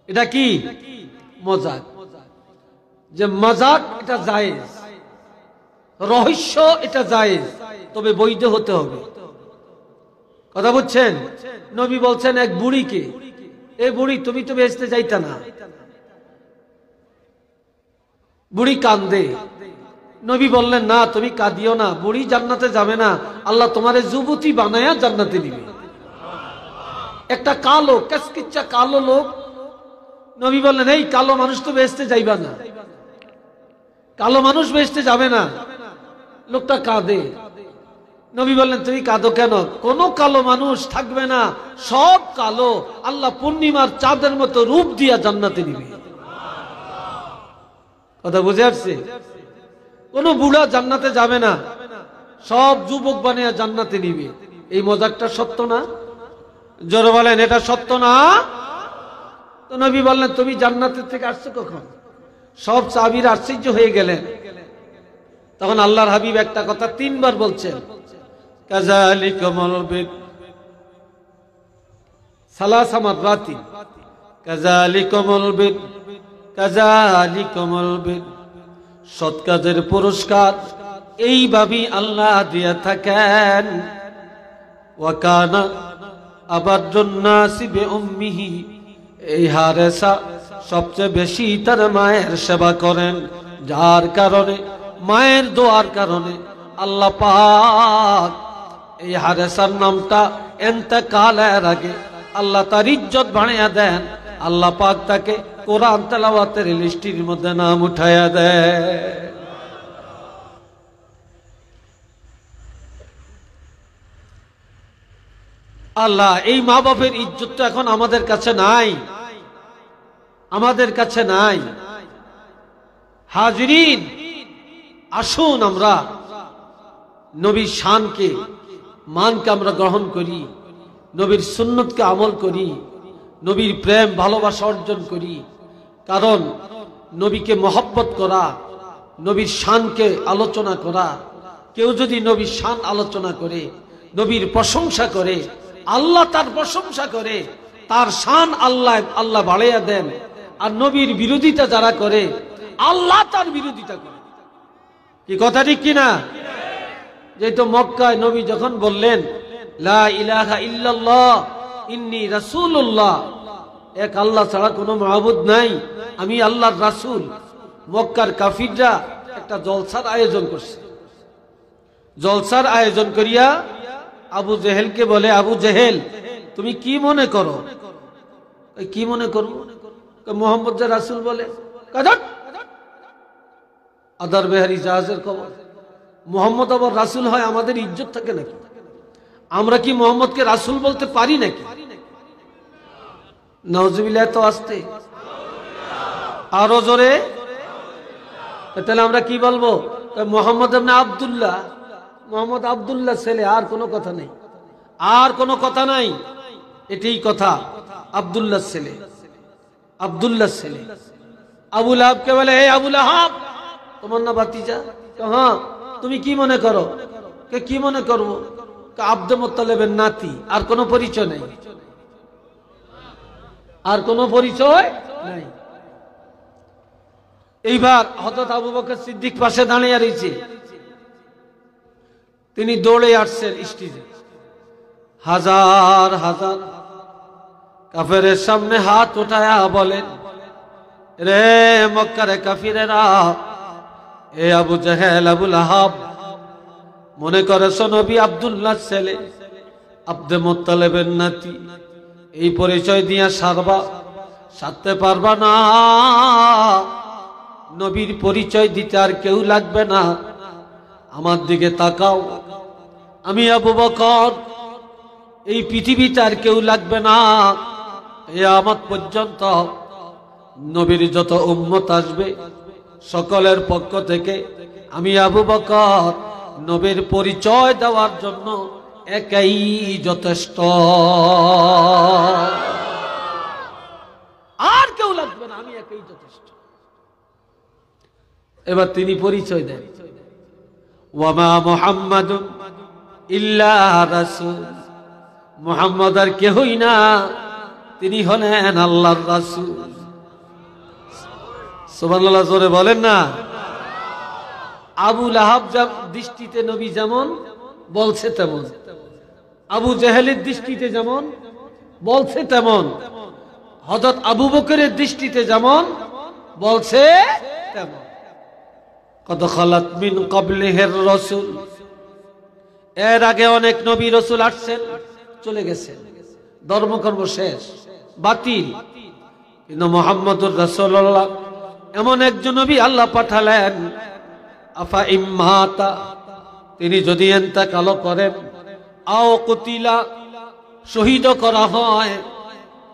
এটা কি মজাক? যে মজাক এটা জায়েজ, রহস্য এটা জায়েজ, তবে বৈধ হতে হবে। কথা বুঝছেন? নবী বলছেন এক বুড়িকে, এই বুড়ি তুমি তো বেহেশতে যাইতা না। বুড়ি কান্দে, নবী বললেন না তুমি কাঁদিও না, বুড়ি জান্নাতে যাবে না, আল্লাহ তোমারে যুবতী বানায়া জান্নাতে দিবে। একটা কালো কেসকিচ্চা কালো লোক, নবী বললেন এই কালো মানুষ তো বেহেশতে যাইবা না, কালো মানুষ বেহেশতে যাবে না। লোকটা কাঁদে, নবী বললেন তুমি কাঁদো কেন? কোনো কালো মানুষ থাকবে না, সব কালো। আল্লাহ পূর্ণিমার চাঁদের মতো রূপ দিয়া জান্নাতে নিবে। কথা বুঝে আসছে? কোনো বুড়া জান্নাতে যাবে না, সব যুবক বানিয়ে জান্নাতে নিবে। এই মজাকটা সত্য না? জোরে বলেন, এটা সত্য না? তো নবী বললেন তুমি জান্নাতের থেকে আসছো কখন? সব সাহাবীরা আশ্চর্য হয়ে গেলেন। তখন আল্লাহর হাবিব একটা কথা 3 বার বলছেন, কাযালিকাল বির সালাসা মাররাতিন, কাযালিকাল বির, কাযালিকাল বির। সৎ কাজের পুরস্কার এইভাবেই আল্লাহ দিয়ে থাকেন। ওয়া কানা আবাদুন নাসি বিউম্মিহি, এই হারেসা সবচেয়ে বেশি তার মায়ের সেবা করেন, যার কারণে, মায়ের দোয়ার কারণে আল্লাহ পাক এই হারেসার নামটা ইন্তেকালের আগে আল্লাহ তার ইজ্জত বাড়াইয়া দেন। আল্লাহ পাক তাকে কোরআন তেলাওয়াতের লিস্টির মধ্যে নাম উঠাইয়া দেয়। আল্লাহ, এই মা বাপের ইজ্জত তো এখন আমাদের কাছে নাই, আমাদের কাছে নাই। হাজিরিন, আসুন আমরা নবীর শানকে, মানকে আমরা গ্রহণ করি, নবীর সুন্নতকে আমল করি, নবীর প্রেম ভালোবাসা অর্জন করি। কারণ নবীকে মহব্বত করা, নবীর শানকে আলোচনা করা, কেউ যদি নবীর শান আলোচনা করে, নবীর প্রশংসা করে, আল্লাহ তার প্রশংসা করে, তার শান আল্লাহ বাড়াইয়া দেন। আর নবীর বিরোধিতা যারা করে, আল্লাহ তার বিরোধিতা করে। কি কথা ঠিক কিনা? যেহেতু মক্কায় নবী যখন বললেন লা ইলাহা ইল্লাল্লাহ ইন্নী রাসূলুল্লাহ, এক আল্লাহ ছাড়া কোনো মাবুদ নাই, আমি আল্লাহর রাসূল, মক্কার কাফিররা একটা জলসার আয়োজন করছে। জলসার আয়োজন করিয়া আবু জেহেলকে বলে, আবু জেহেল তুমি কি মনে করো? কি মনে করো? মোহাম্মদ যে রাসূল বলে, আদার বেহারি জাহাজের খবর, মোহাম্মদ আবার রাসূল হয়, আমাদের ইজ্জত থাকে নাকি? আমরা কি মোহাম্মদকে রাসূল বলতে পারি নাকি? নাউজুবিল্লাহ। তো আসতে আরো জোরে, তাহলে আমরা কি বলবো? মোহাম্মদ ইবনে আব্দুল্লাহ, মোহাম্মদ আব্দুল্লাহ ছেলে, আর কোনো কথা নেই, আর কোনো কথা নাই, এটাই কথা। আব্দুল্লাহ ছেলে, আব্দুল্লাহ ছেলে। আবু লাহাবকে বলে, হে আবু লাহাব, তোমার না ভাতিজা? হ্যাঁ। তুমি কি মনে করো? কি মনে করবো? আব্দুল মুত্তালিবের নাতি, আর কোনো পরিচয় নেই, আর কোনো পরিচয় নাই। এইবার হযরত আবু বকর সিদ্দিক পাশে দাঁড়িয়ে রয়েছে, তিনি দৌড়ে আসছেন স্টেজে। হাজার হাজার কাফেরের সামনে হাত উঠায়া বলেন, রে মক্কার কাফিরেরা, এ আবু জেহেল, আবু লাহাব, মনে করেছ নবী আব্দুল্লাহ ছেলে, আব্দুল মুত্তালিবের নাতি, এই পরিচয় দিয়া সারতে পারবা না। নবীর পরিচয় দিতে আর কেউ লাগবে না। আমার দিকে তাকাও, আমি আবু বকর, এই পৃথিবীতে আর কেউ লাগবে না। কিয়ামত পর্যন্ত নবীর যত উম্মত আসবে, সকলের পক্ষ থেকে আমি আবু বকর নবীর পরিচয় দেওয়ার জন্য একাই যথেষ্ট, আর কেউ লাগবে না, আমি একাই যথেষ্ট। এবার তিনি পরিচয় দেন, ওয়ামা মুহাম্মাদুন ইল্লা রাসূল, মুহাম্মদ আর কেহই না, তিনি হলেন আল্লাহর রাসূল। সুবহানাল্লাহ, জোরে বলেন না। আবু লাহাব দৃষ্টিতে নবী যেমন বলছে তেমন, আবু জেহেলের দৃষ্টিতে যেমন বলছে তেমন, হযরত আবু বকরের দৃষ্টিতে যেমন বলছে তেমন। কদ খালাত মিন ক্বাবলিহির রাসূল, এর আগে অনেক নবী রাসূল আসছেন, চলে গেছেন, ধর্মকর্ম শেষ, বাতিল। কিন্তু মুহাম্মদুর রাসূলুল্লাহ এমন একজন নবী আল্লাহ পাঠালেন, আফা ইম্মাতা তিনি যদি ইন্তেকাল করেন, আও কুতিলা শহীদ করা হয়,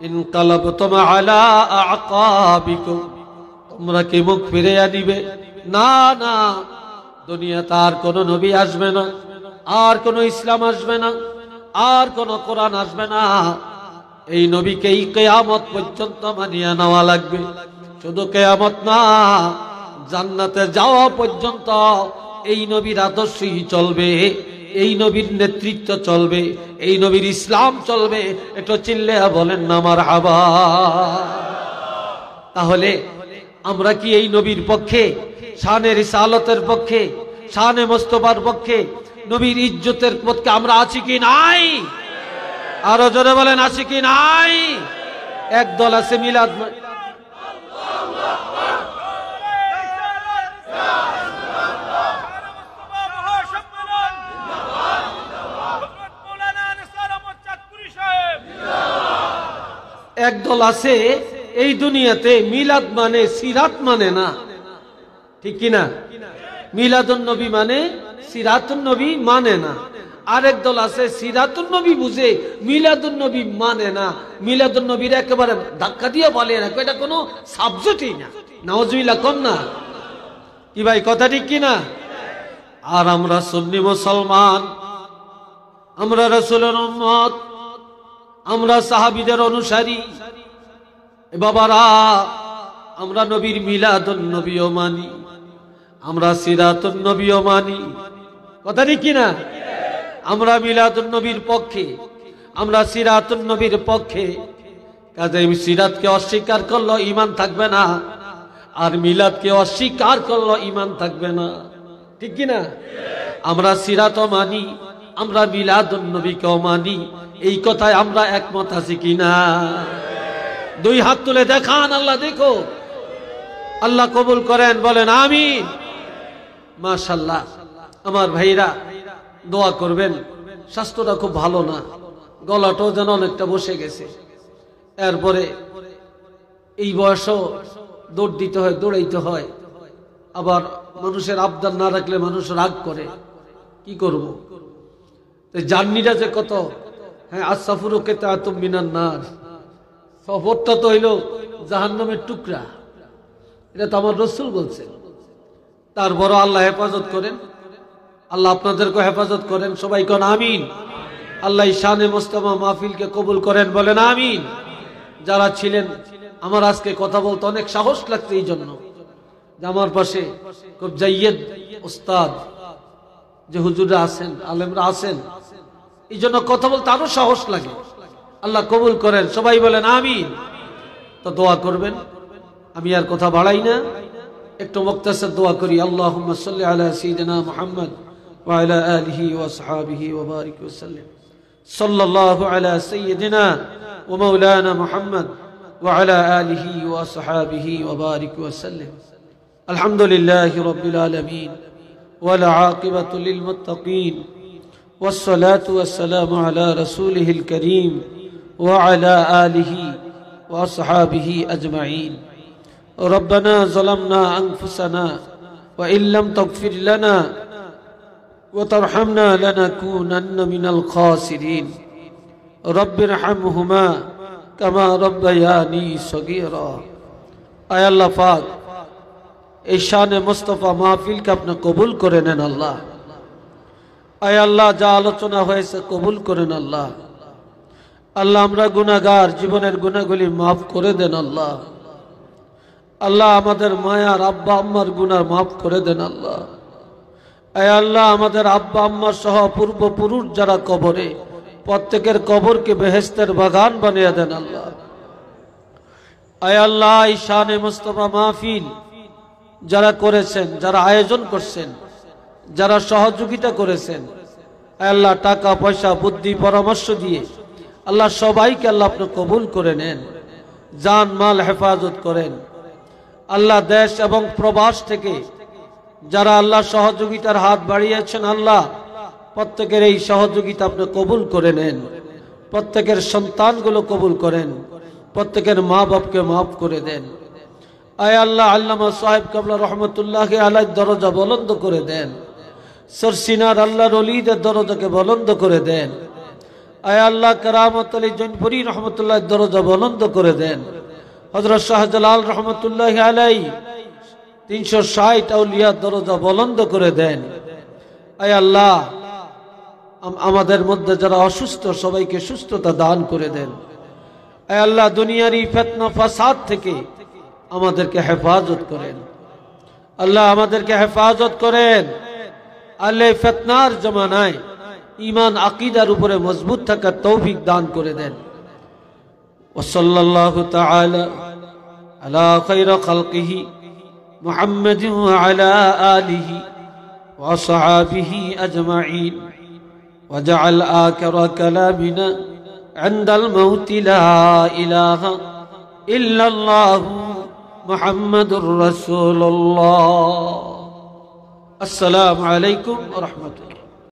ইনকালাবতুম আলা আকাবিকুম, তোমরা কি মুখ ফিরে আনিবে? না না, দুনিয়াতে আর কোন নবী আসবে না, আর কোন ইসলাম আসবে না, আর কোন কোরআন আসবে না। এই নবীকেই কিয়ামত পর্যন্ত মানিয়ে নেওয়া লাগবে। শুধু কিয়ামত না, জান্নাতে যাওয়া পর্যন্ত এই নবীর আদর্শই চলবে, এই নবীর নেতৃত্ব চলবে, এই নবীর ইসলাম চলবে। একটু চিল্লে বলেন না মারহাবা। তাহলে আমরা কি এই নবীর পক্ষে, শানে রিসালতের পক্ষে, শানে মুস্তাফার পক্ষে, নবীর ইজ্জতের পক্ষে আমরা আছি কি নাই? আরো জোরে বলেন, আছি কি নাই? একদল আছে মিলাদ, একদল আছে এই দুনিয়াতে মিলাদ মানে সিরাত মানে না, ঠিক কিনা? মিলাদুন নবী মানে সিরাতুন নবী মানে না। আরেক দল আছে সিরাতুন নবী বুঝে মিলাদুন নবী মানে না, মিলাদুন নবীর একেবারে ধাক্কা দিয়ে বলে না, এটা কোনো সাবজেক্টই না। নাউজুবিল্লাহ কোন না কি ভাই, কথা ঠিক কিনা? আর আমরা সুন্নি মুসলমান, আমরা রাসূলের উম্মত, আমরা সাহাবীদের অনুসারী। বাবারা, আমরা নবীর মিলাদুন নবীও মানি, আমরা সিরাতুন নবীও মানি, কথা ঠিক কিনা? আমরা মিলাদুন নবীর পক্ষে, আমরা সিরাতুন নবীর পক্ষে। কাজেই সিরাতকে অস্বীকার করলো ঈমান থাকবে না, আর মিলাদকে অস্বীকার করলো ঈমান থাকবে না, ঠিক কিনা? আমরা সিরাতও মানি, আমরা মিলাদুন নবীকেও মানি। এই কথায় আমরা একমত আছি কিনা? দুই হাত তুলে দেখান, আল্লাহ দেখো, আল্লাহ কবুল করেন, বলেন আমিন। মাশাআল্লাহ। আমার ভাইরা দোয়া করবেন, স্বাস্থ্যটা খুব ভালো না, গলাটাও যেন অনেকটা বসে গেছে। এরপরে এই বয়সও দৌড় দিতে হয়, দৌড়াইতে হয়, আবার মানুষের আবদার না রাখলে মানুষ রাগ করে, কি করব? জার্নিটা যে কত, হ্যাঁ, আসসাফুরু কিতাতুম মিনান নার, সফরটা তো হইল জাহান্নামের টুকরা, এটা তো আমার রাসূল বলছেন। তারপর আল্লাহ হেফাজত করেন, আল্লাহ আপনাদেরকে হেফাজত করেন, সবাই কোন আমিন। আল্লাহ শানে মুস্তাফা মাহফিলকে কবুল করেন, বলেন আমিন। যারা ছিলেন, আমার আজকে কথা বলতে অনেক সাহস লাগছে এই জন্য যে আমার পাশে খুব জাইয়েদ উস্তাদ যে হুজুররা আছেন, আলেমরা আছেন, এই জন্য কথা বলতে আরো সাহস লাগে। আল্লাহ কবুল করেন, সবাই বলেন আমিন। তো দোয়া করবেন, আমি আর কথা বাড়াই না, একটু মুক্তাসার দোয়া করি। আল্লাহুম্মা সাল্লি আলা সাইয়্যিদিনা মুহাম্মদ ওয়া আলা আলিহি ওয়া আসহাবিহি ওয়া বারিক ওয়া সাল্লিম। সাল্লাল্লাহু আলা সাইয়্যিদিনা ওয়া মাওলানা মুহাম্মদ ওয়া আলা আলিহি ওয়া আসহাবিহি ওয়া বারিক ওয়া সাল্লিম। আলহামদুলিল্লাহি রাব্বিল আলামিন ওয়াল আকিবাতু লিল মুত্তাকিন والصلاة والسلام على رسوله الكريم وعلى آله وأصحابه أجمعين. ربنا ظلمنا أنفسنا وإن لم تغفر لنا وترحمنا لنكونن من الخاسرين. رب ارحمهما كما ربياني صغيرا. আয় আল্লাহ পাক, এই শানে মুস্তাফা মাহফিলকে আপনি কবুল করে নেন আল্লাহ। আয় আল্লাহ, যা আলোচনা হয়েছে কবুল করেন আল্লাহ। আল্লাহ, আমরা গুনাহগার, জীবনের গুনাহগুলি মাফ করে দেন আল্লাহ। আল্লাহ, আমাদের মায়ার আব্বা আম্মার গুনাহ মাফ করে দেন আল্লাহ। আয় আল্লাহ, আমাদের আব্বা আম্মার সহ পূর্বপুরুষ যারা কবরে, প্রত্যেকের কবরকে বেহেশতের বাগান বানিয়ে দেন আল্লাহ। আয় আল্লাহ, এই শানে মুস্তাফা মাহফিল যারা করেছেন, যারা আয়োজন করছেন, যারা সহযোগিতা করেছেন, আল্লাহ টাকা পয়সা বুদ্ধি পরামর্শ দিয়ে আল্লাহ সবাইকে আল্লাহ আপনি কবুল করে নেন, জান মাল হেফাজত করেন। আল্লাহ, দেশ এবং প্রবাস থেকে যারা আল্লাহ সহযোগিতার হাত বাড়িয়েছেন, আল্লাহ প্রত্যেকের এই সহযোগিতা আপনি কবুল করে নেন, প্রত্যেকের সন্তানগুলো কবুল করেন, প্রত্যেকের মা বাপকে মাফ করে দেন। আয় আল্লাহ, আল্লামা সাহেব কাবলা রহমতুল্লাহ আলাইহির দরজা বুলন্দ করে দেন। সরসিনার আল্লাহর ওলিদের দরজাকে বুলন্দ করে দেন। আয় আল্লাহ কারামত আলী জৈনপুরী রহমতুল্লাহ দরজা বুলন্দ করে দেন। হযরত শাহজালাল রহমতুল্লাহ আলাইহি 360 আউলিয়ার দরজা বুলন্দ করে দেন। আয় আল্লাহ আমাদের মধ্যে যারা অসুস্থ সবাইকে সুস্থতা দান করে দেন। আয় আল্লাহ দুনিয়ার এই ফিতনা ফাসাদ থেকে আমাদেরকে হেফাজত করেন। আল্লাহ আমাদেরকে হেফাজত করেন। আল্লাহ ফিতনার জামানায় ঈমান আকীদার উপরে মজবুত থাকার তৌফিক দান করে দেন। ওয়া সাল্লাল্লাহু তাআলা আলা খায়রি খালকিহি মুহাম্মাদিন ওয়া আলা আলিহি ওয়া আসহাবিহি আজমাইন ওয়াজআল আখিরা কালামিনা ইনদাল মাউতি লা ইলাহা ইল্লাল্লাহু মুহাম্মাদুর রাসূলুল্লাহ। আসসালামু আলাইকুম ওয়া রাহমাতুল্লাহ।